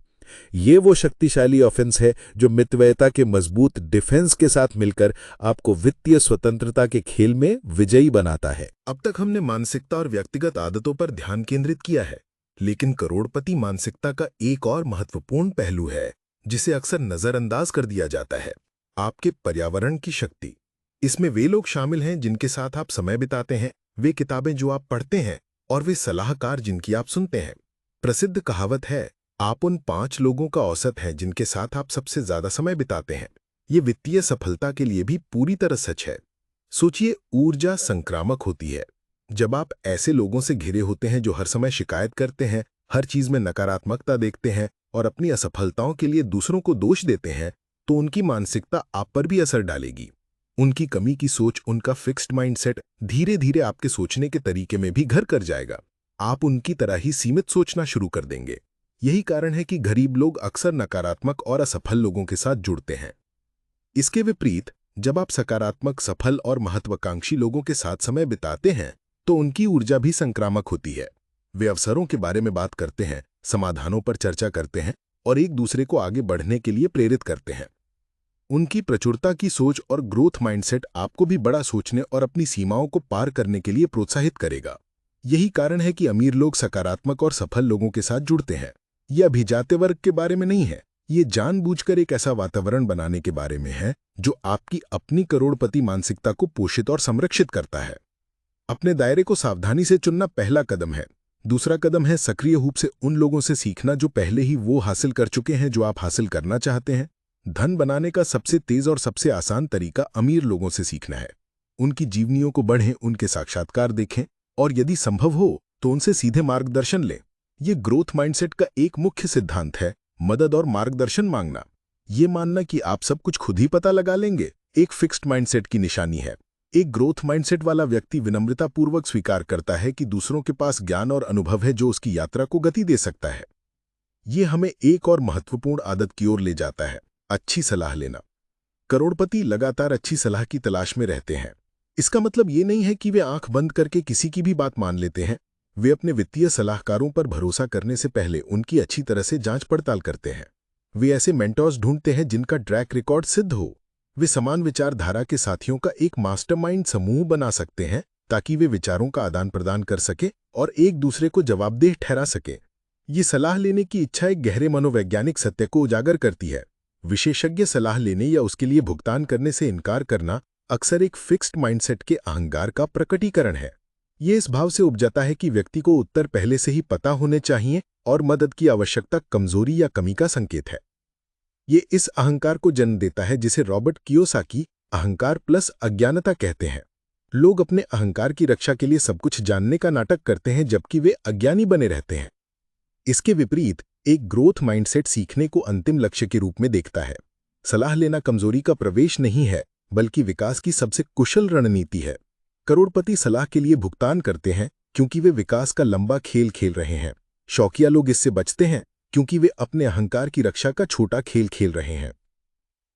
ये वो शक्तिशाली ऑफेंस है जो मितव्ययिता के मजबूत डिफेंस के साथ मिलकर आपको वित्तीय स्वतंत्रता के खेल में विजयी बनाता है। अब तक हमने मानसिकता और व्यक्तिगत आदतों पर ध्यान केंद्रित किया है, लेकिन करोड़पति मानसिकता का एक और महत्वपूर्ण पहलू है जिसे अक्सर नजरअंदाज कर दिया जाता है, आपके पर्यावरण की शक्ति। इसमें वे लोग शामिल हैं जिनके साथ आप समय बिताते हैं, वे किताबें जो आप पढ़ते हैं और वे सलाहकार जिनकी आप सुनते हैं। प्रसिद्ध कहावत है, आप उन 5 लोगों का औसत हैं जिनके साथ आप सबसे ज्यादा समय बिताते हैं। ये वित्तीय सफलता के लिए भी पूरी तरह सच है। सोचिए, ऊर्जा संक्रामक होती है। जब आप ऐसे लोगों से घिरे होते हैं जो हर समय शिकायत करते हैं, हर चीज में नकारात्मकता देखते हैं और अपनी असफलताओं के लिए दूसरों को दोष देते हैं, तो उनकी मानसिकता आप पर भी असर डालेगी। उनकी कमी की सोच, उनका फिक्स्ड माइंडसेट धीरे धीरे आपके सोचने के तरीके में भी घर कर जाएगा। आप उनकी तरह ही सीमित सोचना शुरू कर देंगे। यही कारण है कि गरीब लोग अक्सर नकारात्मक और असफल लोगों के साथ जुड़ते हैं। इसके विपरीत, जब आप सकारात्मक, सफल और महत्वाकांक्षी लोगों के साथ समय बिताते हैं, तो उनकी ऊर्जा भी संक्रामक होती है। वे अवसरों के बारे में बात करते हैं, समाधानों पर चर्चा करते हैं और एक दूसरे को आगे बढ़ने के लिए प्रेरित करते हैं। उनकी प्रचुरता की सोच और ग्रोथ माइंडसेट आपको भी बड़ा सोचने और अपनी सीमाओं को पार करने के लिए प्रोत्साहित करेगा। यही कारण है कि अमीर लोग सकारात्मक और सफल लोगों के साथ जुड़ते हैं। यह अभिजात्य वर्ग के बारे में नहीं है, ये जानबूझकर एक ऐसा वातावरण बनाने के बारे में है जो आपकी अपनी करोड़पति मानसिकता को पोषित और संरक्षित करता है। अपने दायरे को सावधानी से चुनना पहला कदम है। दूसरा कदम है सक्रिय रूप से उन लोगों से सीखना जो पहले ही वो हासिल कर चुके हैं जो आप हासिल करना चाहते हैं। धन बनाने का सबसे तेज और सबसे आसान तरीका अमीर लोगों से सीखना है। उनकी जीवनियों को पढ़ें, उनके साक्षात्कार देखें और यदि संभव हो तो उनसे सीधे मार्गदर्शन लें। ये ग्रोथ माइंडसेट का एक मुख्य सिद्धांत है, मदद और मार्गदर्शन मांगना। ये मानना कि आप सब कुछ खुद ही पता लगा लेंगे एक फिक्स्ड माइंडसेट की निशानी है। एक ग्रोथ माइंडसेट वाला व्यक्ति विनम्रतापूर्वक स्वीकार करता है कि दूसरों के पास ज्ञान और अनुभव है जो उसकी यात्रा को गति दे सकता है। ये हमें एक और महत्वपूर्ण आदत की ओर ले जाता है, अच्छी सलाह लेना। करोड़पति लगातार अच्छी सलाह की तलाश में रहते हैं। इसका मतलब ये नहीं है कि वे आंख बंद करके किसी की भी बात मान लेते हैं। वे अपने वित्तीय सलाहकारों पर भरोसा करने से पहले उनकी अच्छी तरह से जांच पड़ताल करते हैं। वे ऐसे मेंटर्स ढूंढते हैं जिनका ट्रैक रिकॉर्ड सिद्ध हो, वे समान विचारधारा के साथियों का एक मास्टरमाइंड समूह बना सकते हैं ताकि वे विचारों का आदान प्रदान कर सके और एक दूसरे को जवाबदेह ठहरा सके। ये सलाह लेने की इच्छा एक गहरे मनोवैज्ञानिक सत्य को उजागर करती है। विशेषज्ञ सलाह लेने या उसके लिए भुगतान करने से इनकार करना अक्सर एक फिक्स्ड माइंडसेट के अहंकार का प्रकटीकरण है। ये इस भाव से उपजता है कि व्यक्ति को उत्तर पहले से ही पता होने चाहिए और मदद की आवश्यकता कमजोरी या कमी का संकेत है। ये इस अहंकार को जन्म देता है जिसे रॉबर्ट कियोसाकी अहंकार प्लस अज्ञानता कहते हैं। लोग अपने अहंकार की रक्षा के लिए सब कुछ जानने का नाटक करते हैं जबकि वे अज्ञानी बने रहते हैं। इसके विपरीत एक ग्रोथ माइंडसेट सीखने को अंतिम लक्ष्य के रूप में देखता है। सलाह लेना कमजोरी का प्रवेश नहीं है बल्कि विकास की सबसे कुशल रणनीति है। करोड़पति सलाह के लिए भुगतान करते हैं क्योंकि वे विकास का लंबा खेल खेल रहे हैं। शौकिया लोग इससे बचते हैं क्योंकि वे अपने अहंकार की रक्षा का छोटा खेल खेल रहे हैं।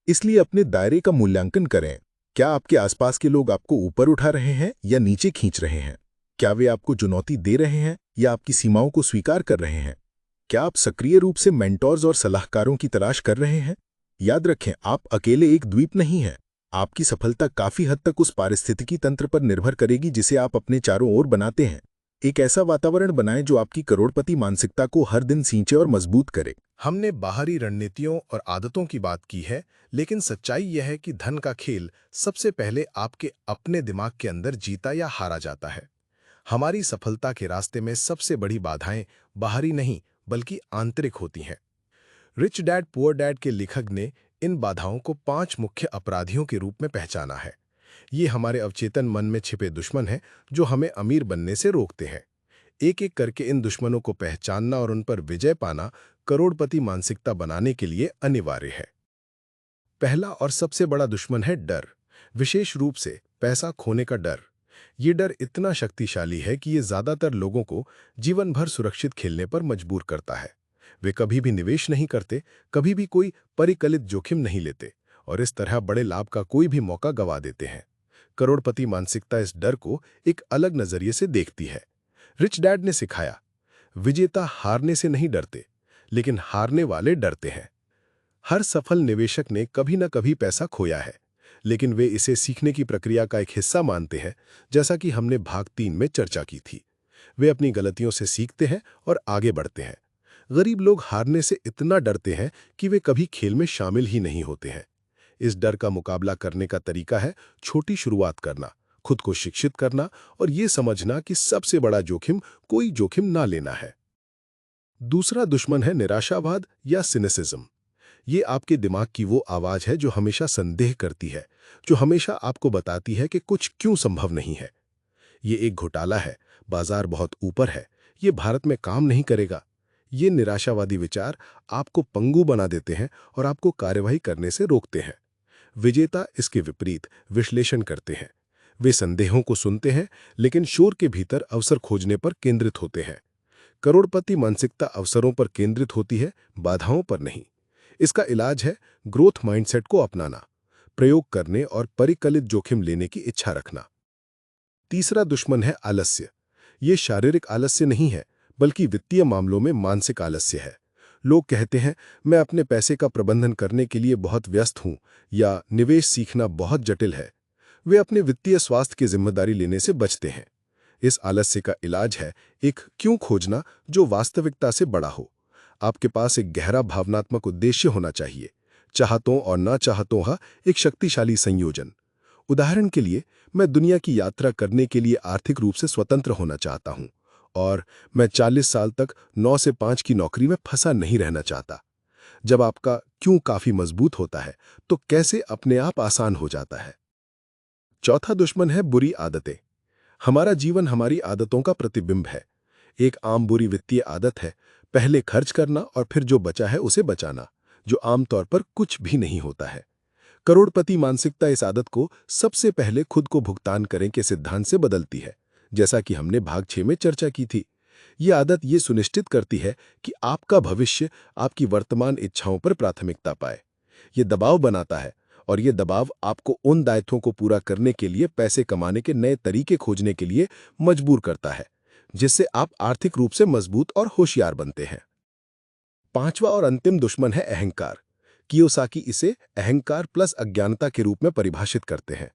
इसलिए अपने दायरे का मूल्यांकन करें। क्या आपके आसपास के लोग आपको ऊपर उठा रहे हैं या नीचे खींच रहे हैं? क्या वे आपको चुनौती दे रहे हैं या आपकी सीमाओं को स्वीकार कर रहे हैं? क्या आप सक्रिय रूप से मेंटोर्स और सलाहकारों की तलाश कर रहे हैं? याद रखें, आप अकेले एक द्वीप नहीं हैं। आपकी सफलता काफी हद तक उस पारिस्थितिकी तंत्र पर निर्भर करेगी जिसे आप अपने चारों ओर बनाते हैं। एक ऐसा वातावरण बनाएं जो आपकी करोड़पति मानसिकता को हर दिन सींचे और मजबूत करे। हमने बाहरी रणनीतियों और आदतों की बात की है, लेकिन सच्चाई यह है कि धन का खेल सबसे पहले आपके अपने दिमाग के अंदर जीता या हारा जाता है। हमारी सफलता के रास्ते में सबसे बड़ी बाधाएं बाहरी नहीं बल्कि आंतरिक होती हैं। रिच डैड पुअर डैड के लेखक ने इन बाधाओं को 5 मुख्य अपराधियों के रूप में पहचाना है। ये हमारे अवचेतन मन में छिपे दुश्मन हैं जो हमें अमीर बनने से रोकते हैं। एक एक करके इन दुश्मनों को पहचानना और उन पर विजय पाना करोड़पति मानसिकता बनाने के लिए अनिवार्य है। पहला और सबसे बड़ा दुश्मन है डर, विशेष रूप से पैसा खोने का डर। ये डर इतना शक्तिशाली है कि ये ज्यादातर लोगों को जीवन भर सुरक्षित खेलने पर मजबूर करता है। वे कभी भी निवेश नहीं करते, कभी भी कोई परिकलित जोखिम नहीं लेते और इस तरह बड़े लाभ का कोई भी मौका गंवा देते हैं। करोड़पति मानसिकता इस डर को एक अलग नजरिए से देखती है। रिच डैड ने सिखाया, विजेता हारने से नहीं डरते, लेकिन हारने वाले डरते हैं। हर सफल निवेशक ने कभी न कभी पैसा खोया है, लेकिन वे इसे सीखने की प्रक्रिया का एक हिस्सा मानते हैं, जैसा कि हमने भाग 3 में चर्चा की थी। वे अपनी गलतियों से सीखते हैं और आगे बढ़ते हैं। गरीब लोग हारने से इतना डरते हैं कि वे कभी खेल में शामिल ही नहीं होते हैं। इस डर का मुकाबला करने का तरीका है छोटी शुरुआत करना, खुद को शिक्षित करना और ये समझना कि सबसे बड़ा जोखिम कोई जोखिम ना लेना है। दूसरा दुश्मन है निराशावाद या सिनिसिज्म। ये आपके दिमाग की वो आवाज है जो हमेशा संदेह करती है, जो हमेशा आपको बताती है कि कुछ क्यों संभव नहीं है। ये एक घोटाला है, बाजार बहुत ऊपर है, ये भारत में काम नहीं करेगा। ये निराशावादी विचार आपको पंगु बना देते हैं और आपको कार्यवाही करने से रोकते हैं। विजेता इसके विपरीत विश्लेषण करते हैं। वे संदेहों को सुनते हैं लेकिन शोर के भीतर अवसर खोजने पर केंद्रित होते हैं। करोड़पति मानसिकता अवसरों पर केंद्रित होती है, बाधाओं पर नहीं। इसका इलाज है ग्रोथ माइंडसेट को अपनाना, प्रयोग करने और परिकलित जोखिम लेने की इच्छा रखना। तीसरा दुश्मन है आलस्य। ये शारीरिक आलस्य नहीं है बल्कि वित्तीय मामलों में मानसिक आलस्य है। लोग कहते हैं, मैं अपने पैसे का प्रबंधन करने के लिए बहुत व्यस्त हूं या निवेश सीखना बहुत जटिल है। वे अपने वित्तीय स्वास्थ्य की जिम्मेदारी लेने से बचते हैं। इस आलस्य का इलाज है एक क्यों खोजना जो वास्तविकता से बड़ा हो। आपके पास एक गहरा भावनात्मक उद्देश्य होना चाहिए, चाहतों और ना चाहतों का एक शक्तिशाली संयोजन। उदाहरण के लिए, मैं दुनिया की यात्रा करने के लिए आर्थिक रूप से स्वतंत्र होना चाहता हूं और मैं 40 साल तक 9 से 5 की नौकरी में फंसा नहीं रहना चाहता। जब आपका क्यों काफी मजबूत होता है तो कैसे अपने आप आसान हो जाता है। चौथा दुश्मन है बुरी आदतें। हमारा जीवन हमारी आदतों का प्रतिबिंब है। एक आम बुरी वित्तीय आदत है पहले खर्च करना और फिर जो बचा है उसे बचाना, जो आमतौर पर कुछ भी नहीं होता है। करोड़पति मानसिकता इस आदत को सबसे पहले खुद को भुगतान करें के सिद्धांत से बदलती है, जैसा कि हमने भाग 6 में चर्चा की थी। ये आदत ये सुनिश्चित करती है कि आपका भविष्य आपकी वर्तमान इच्छाओं पर प्राथमिकता पाए। ये दबाव बनाता है और ये दबाव आपको उन दायित्वों को पूरा करने के लिए पैसे कमाने के नए तरीके खोजने के लिए मजबूर करता है, जिससे आप आर्थिक रूप से मजबूत और होशियार बनते हैं। पांचवा और अंतिम दुश्मन है अहंकार। कियोसाकी इसे अहंकार प्लस अज्ञानता के रूप में परिभाषित करते हैं।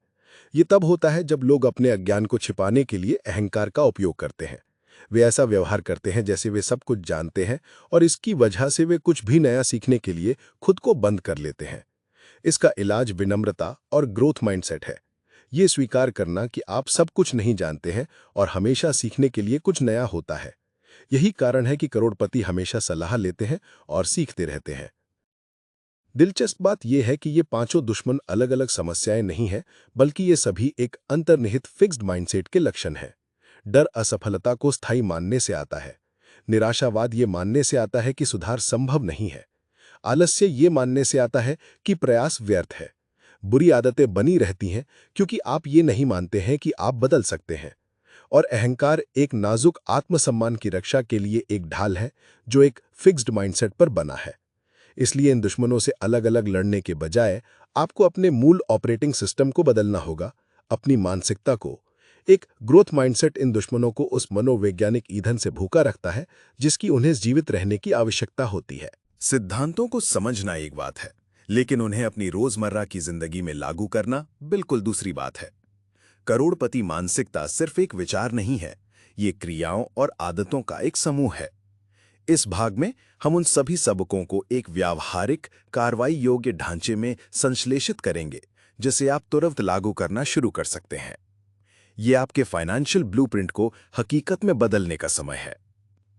ये तब होता है जब लोग अपने अज्ञान को छिपाने के लिए अहंकार का उपयोग करते हैं। वे ऐसा व्यवहार करते हैं जैसे वे सब कुछ जानते हैं और इसकी वजह से वे कुछ भी नया सीखने के लिए खुद को बंद कर लेते हैं। इसका इलाज विनम्रता और ग्रोथ माइंडसेट है। ये स्वीकार करना कि आप सब कुछ नहीं जानते हैं और हमेशा सीखने के लिए कुछ नया होता है। यही कारण है कि करोड़पति हमेशा सलाह लेते हैं और सीखते रहते हैं। दिलचस्प बात यह है कि ये पांचों दुश्मन अलग अलग समस्याएं नहीं हैं, बल्कि ये सभी एक अंतर्निहित फिक्स्ड माइंडसेट के लक्षण हैं। डर असफलता को स्थायी मानने से आता है। निराशावाद ये मानने से आता है कि सुधार संभव नहीं है। आलस्य ये मानने से आता है कि प्रयास व्यर्थ है। बुरी आदतें बनी रहती हैं क्योंकि आप ये नहीं मानते हैं कि आप बदल सकते हैं। और अहंकार एक नाजुक आत्मसम्मान की रक्षा के लिए एक ढाल है जो एक फिक्स्ड माइंडसेट पर बना है। इसलिए इन दुश्मनों से अलग अलग लड़ने के बजाय आपको अपने मूल ऑपरेटिंग सिस्टम को बदलना होगा, अपनी मानसिकता को। एक ग्रोथ माइंडसेट इन दुश्मनों को उस मनोवैज्ञानिक ईंधन से भूखा रखता है जिसकी उन्हें जीवित रहने की आवश्यकता होती है। सिद्धांतों को समझना एक बात है, लेकिन उन्हें अपनी रोजमर्रा की जिंदगी में लागू करना बिल्कुल दूसरी बात है। करोड़पति मानसिकता सिर्फ एक विचार नहीं है, ये क्रियाओं और आदतों का एक समूह है। इस भाग में हम उन सभी सबकों को एक व्यावहारिक, कार्रवाई योग्य ढांचे में संश्लेषित करेंगे, जिसे आप तुरंत लागू करना शुरू कर सकते हैं। ये आपके फाइनेंशियल ब्लूप्रिंट को हकीकत में बदलने का समय है।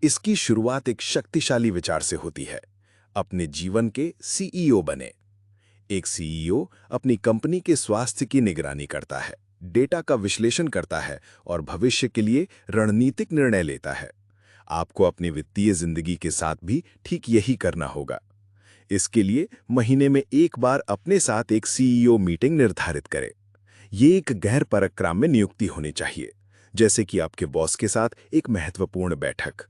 इसकी शुरुआत एक शक्तिशाली विचार से होती है। अपने जीवन के सीईओ बने। एक सीईओ अपनी कंपनी के स्वास्थ्य की निगरानी करता है, डेटा का विश्लेषण करता है और भविष्य के लिए रणनीतिक निर्णय लेता है। आपको अपनी वित्तीय जिंदगी के साथ भी ठीक यही करना होगा। इसके लिए महीने में एक बार अपने साथ एक सीईओ मीटिंग निर्धारित करें। ये एक गैर परक्राम्य में नियुक्ति होनी चाहिए, जैसे कि आपके बॉस के साथ एक महत्वपूर्ण बैठक।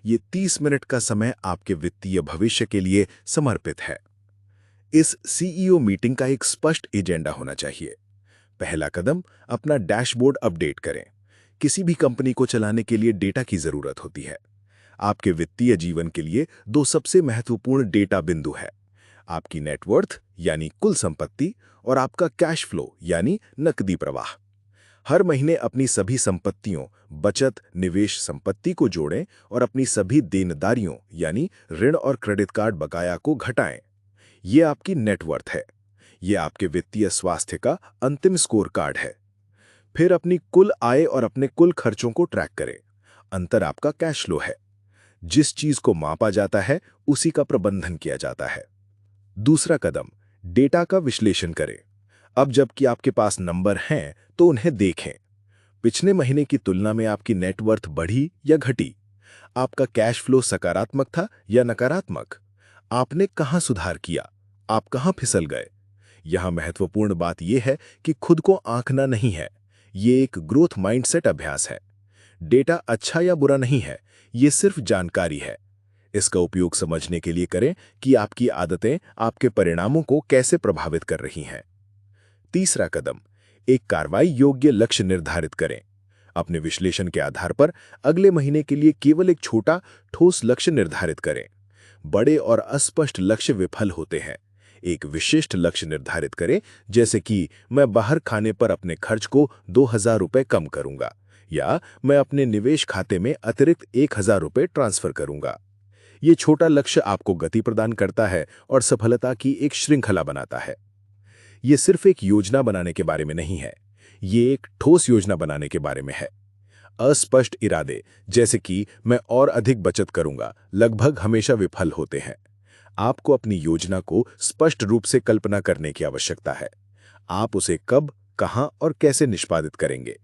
ये 30 मिनट का समय आपके वित्तीय भविष्य के लिए समर्पित है। इस सीईओ मीटिंग का एक स्पष्ट एजेंडा होना चाहिए। पहला कदम, अपना डैशबोर्ड अपडेट करें। किसी भी कंपनी को चलाने के लिए डेटा की जरूरत होती है। आपके वित्तीय जीवन के लिए दो सबसे महत्वपूर्ण डेटा बिंदु है: आपकी नेटवर्थ यानी कुल संपत्ति और आपका कैश फ्लो यानी नकदी प्रवाह। हर महीने अपनी सभी संपत्तियों, बचत, निवेश संपत्ति को जोड़ें और अपनी सभी देनदारियों यानी ऋण और क्रेडिट कार्ड बकाया को घटाएं। ये आपकी नेटवर्थ है। ये आपके वित्तीय स्वास्थ्य का अंतिम स्कोर कार्ड है। फिर अपनी कुल आय और अपने कुल खर्चों को ट्रैक करें। अंतर आपका कैश फ्लो है। जिस चीज को मापा जाता है उसी का प्रबंधन किया जाता है। दूसरा कदम, डेटा का विश्लेषण करें। अब जबकि आपके पास नंबर हैं तो उन्हें देखें। पिछले महीने की तुलना में आपकी नेटवर्थ बढ़ी या घटी? आपका कैश फ्लो सकारात्मक था या नकारात्मक? आपने कहां सुधार किया? आप कहां फिसल गए? यहां महत्वपूर्ण बात यह है कि खुद को आंकना नहीं है। ये एक ग्रोथ माइंडसेट अभ्यास है। डेटा अच्छा या बुरा नहीं है, ये सिर्फ जानकारी है। इसका उपयोग समझने के लिए करें कि आपकी आदतें आपके परिणामों को कैसे प्रभावित कर रही हैं। तीसरा कदम, एक कार्रवाई योग्य लक्ष्य निर्धारित करें। अपने विश्लेषण के आधार पर अगले महीने के लिए केवल एक छोटा, ठोस लक्ष्य निर्धारित करें। बड़े और अस्पष्ट लक्ष्य विफल होते हैं। एक विशिष्ट लक्ष्य निर्धारित करें, जैसे कि मैं बाहर खाने पर अपने खर्च को 2000 रुपये कम करूंगा या मैं अपने निवेश खाते में अतिरिक्त 1000 रुपये ट्रांसफर करूंगा। ये छोटा लक्ष्य आपको गति प्रदान करता है और सफलता की एक श्रृंखला बनाता है। ये सिर्फ एक योजना बनाने के बारे में नहीं है, ये एक ठोस योजना बनाने के बारे में है। अस्पष्ट इरादे, जैसे कि मैं और अधिक बचत करूंगा, लगभग हमेशा विफल होते हैं। आपको अपनी योजना को स्पष्ट रूप से कल्पना करने की आवश्यकता है। आप उसे कब, कहां और कैसे निष्पादित करेंगे।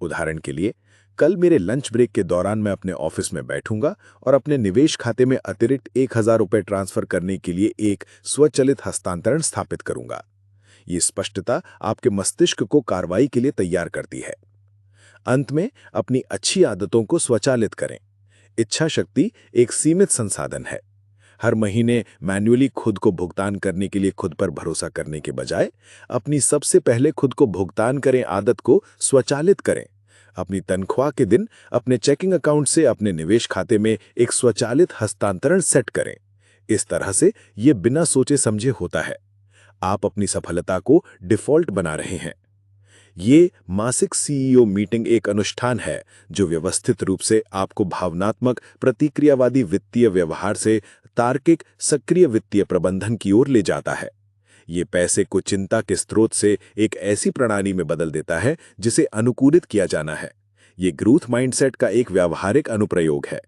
उदाहरण के लिए, कल मेरे लंच ब्रेक के दौरान मैं अपने ऑफिस में बैठूंगा और अपने निवेश खाते में अतिरिक्त 1000 रुपये ट्रांसफर करने के लिए एक स्वचालित हस्तांतरण स्थापित करूंगा। ये स्पष्टता आपके मस्तिष्क को कार्रवाई के लिए तैयार करती है। अंत में, अपनी अच्छी आदतों को स्वचालित करें। इच्छा शक्ति एक सीमित संसाधन है। हर महीने मैन्युअली खुद को भुगतान करने के लिए खुद पर भरोसा करने के बजाय अपनी सबसे पहले खुद को भुगतान करें आदत को स्वचालित करें। अपनी तनख्वाह के दिन अपने चेकिंग अकाउंट से अपने निवेश खाते में एक स्वचालित हस्तांतरण सेट करें। इस तरह से ये बिना सोचे समझे होता है। आप अपनी सफलता को डिफ़ॉल्ट बना रहे हैं। ये मासिक सीईओ मीटिंग एक अनुष्ठान है जो व्यवस्थित रूप से आपको भावनात्मक प्रतिक्रियावादी वित्तीय व्यवहार से तार्किक सक्रिय वित्तीय प्रबंधन की ओर ले जाता है। ये पैसे को चिंता के स्रोत से एक ऐसी प्रणाली में बदल देता है जिसे अनुकूलित किया जाना है। ये ग्रोथ माइंडसेट का एक व्यावहारिक अनुप्रयोग है।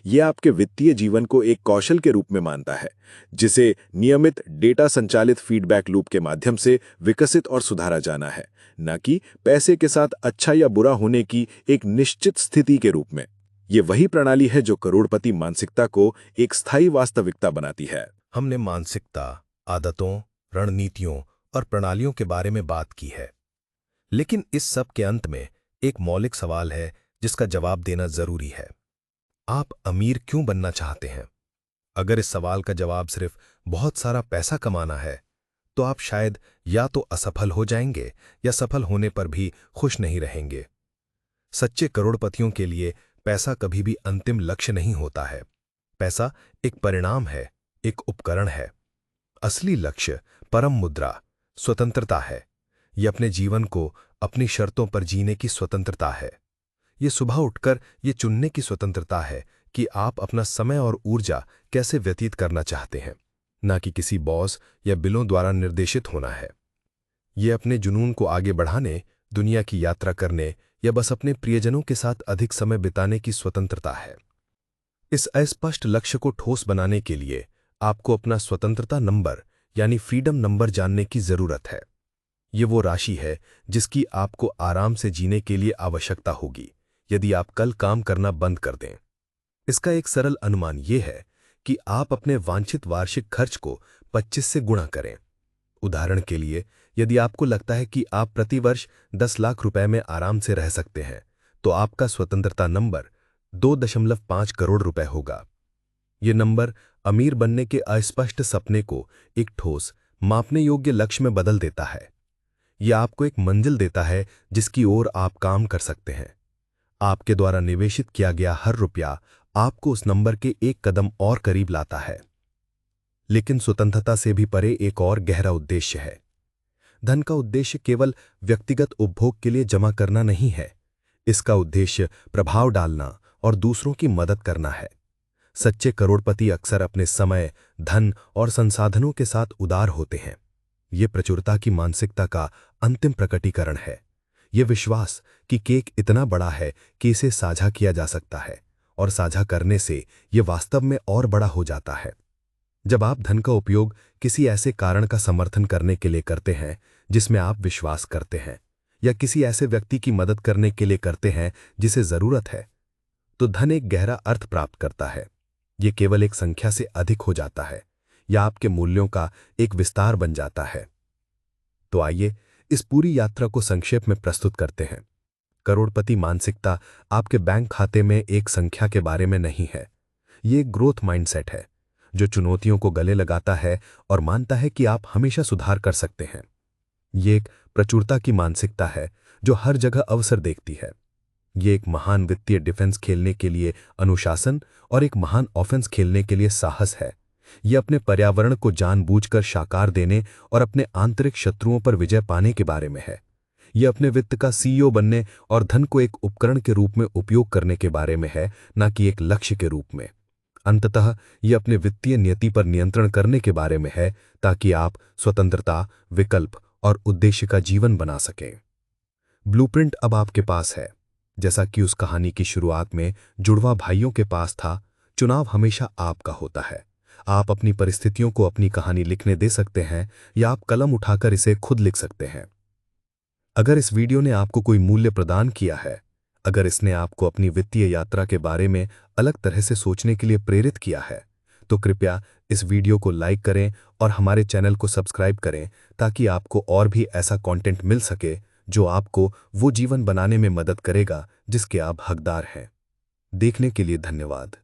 ये आपके वित्तीय जीवन को एक कौशल के रूप में मानता है जिसे नियमित डेटा संचालित फीडबैक लूप के माध्यम से विकसित और सुधारा जाना है, न कि पैसे के साथ अच्छा या बुरा होने की एक निश्चित स्थिति के रूप में। ये वही प्रणाली है जो करोड़पति मानसिकता को एक स्थायी वास्तविकता बनाती है। हमने मानसिकता, आदतों, रणनीतियों और प्रणालियों के बारे में बात की है, लेकिन इस सब के अंत में एक मौलिक सवाल है जिसका जवाब देना जरूरी है। आप अमीर क्यों बनना चाहते हैं? अगर इस सवाल का जवाब सिर्फ बहुत सारा पैसा कमाना है, तो आप शायद या तो असफल हो जाएंगे या सफल होने पर भी खुश नहीं रहेंगे। सच्चे करोड़पतियों के लिए पैसा कभी भी अंतिम लक्ष्य नहीं होता है। पैसा एक परिणाम है, एक उपकरण है। असली लक्ष्य परम मुद्रा, स्वतंत्रता है। यह अपने जीवन को अपनी शर्तों पर जीने की स्वतंत्रता है। ये सुबह उठकर ये चुनने की स्वतंत्रता है कि आप अपना समय और ऊर्जा कैसे व्यतीत करना चाहते हैं, ना कि किसी बॉस या बिलों द्वारा निर्देशित होना है। ये अपने जुनून को आगे बढ़ाने, दुनिया की यात्रा करने या बस अपने प्रियजनों के साथ अधिक समय बिताने की स्वतंत्रता है। इस अस्पष्ट लक्ष्य को ठोस बनाने के लिए आपको अपना स्वतंत्रता नंबर यानी फ्रीडम नंबर जानने की जरूरत है। ये वो राशि है जिसकी आपको आराम से जीने के लिए आवश्यकता होगी यदि आप कल काम करना बंद कर दें। इसका एक सरल अनुमान यह है कि आप अपने वांछित वार्षिक खर्च को 25 से गुणा करें। उदाहरण के लिए, यदि आपको लगता है कि आप प्रति वर्ष 10 लाख रुपए में आराम से रह सकते हैं, तो आपका स्वतंत्रता नंबर 2.5 करोड़ रुपए होगा। ये नंबर अमीर बनने के अस्पष्ट सपने को एक ठोस, मापने योग्य लक्ष्य में बदल देता है। यह आपको एक मंजिल देता है जिसकी ओर आप काम कर सकते हैं। आपके द्वारा निवेशित किया गया हर रुपया आपको उस नंबर के एक कदम और करीब लाता है। लेकिन स्वतंत्रता से भी परे एक और गहरा उद्देश्य है। धन का उद्देश्य केवल व्यक्तिगत उपभोग के लिए जमा करना नहीं है। इसका उद्देश्य प्रभाव डालना और दूसरों की मदद करना है। सच्चे करोड़पति अक्सर अपने समय, धन और संसाधनों के साथ उदार होते हैं। ये प्रचुरता की मानसिकता का अंतिम प्रकटीकरण है। ये विश्वास कि केक इतना बड़ा है कि इसे साझा किया जा सकता है और साझा करने से यह वास्तव में और बड़ा हो जाता है। जब आप धन का उपयोग किसी ऐसे कारण का समर्थन करने के लिए करते हैं जिसमें आप विश्वास करते हैं, या किसी ऐसे व्यक्ति की मदद करने के लिए करते हैं जिसे जरूरत है, तो धन एक गहरा अर्थ प्राप्त करता है। यह केवल एक संख्या से अधिक हो जाता है या आपके मूल्यों का एक विस्तार बन जाता है। तो आइए इस पूरी यात्रा को संक्षेप में प्रस्तुत करते हैं। करोड़पति मानसिकता आपके बैंक खाते में एक संख्या के बारे में नहीं है। ये एक ग्रोथ माइंडसेट है जो चुनौतियों को गले लगाता है और मानता है कि आप हमेशा सुधार कर सकते हैं। ये एक प्रचुरता की मानसिकता है जो हर जगह अवसर देखती है। ये एक महान वित्तीय डिफेंस खेलने के लिए अनुशासन और एक महान ऑफेंस खेलने के लिए साहस है। यह अपने पर्यावरण को जानबूझकर साकार देने और अपने आंतरिक शत्रुओं पर विजय पाने के बारे में है। यह अपने वित्त का सीईओ बनने और धन को एक उपकरण के रूप में उपयोग करने के बारे में है, न कि एक लक्ष्य के रूप में। अंततः यह अपने वित्तीय नियति पर नियंत्रण करने के बारे में है ताकि आप स्वतंत्रता, विकल्प और उद्देश्य का जीवन बना सकें। ब्लूप्रिंट अब आपके पास है। जैसा कि उस कहानी की शुरुआत में जुड़वा भाइयों के पास था, चुनाव हमेशा आपका होता है। आप अपनी परिस्थितियों को अपनी कहानी लिखने दे सकते हैं या आप कलम उठाकर इसे खुद लिख सकते हैं। अगर इस वीडियो ने आपको कोई मूल्य प्रदान किया है, अगर इसने आपको अपनी वित्तीय यात्रा के बारे में अलग तरह से सोचने के लिए प्रेरित किया है, तो कृपया इस वीडियो को लाइक करें और हमारे चैनल को सब्सक्राइब करें ताकि आपको और भी ऐसा कंटेंट मिल सके जो आपको वो जीवन बनाने में मदद करेगा जिसके आप हकदार हैं। देखने के लिए धन्यवाद।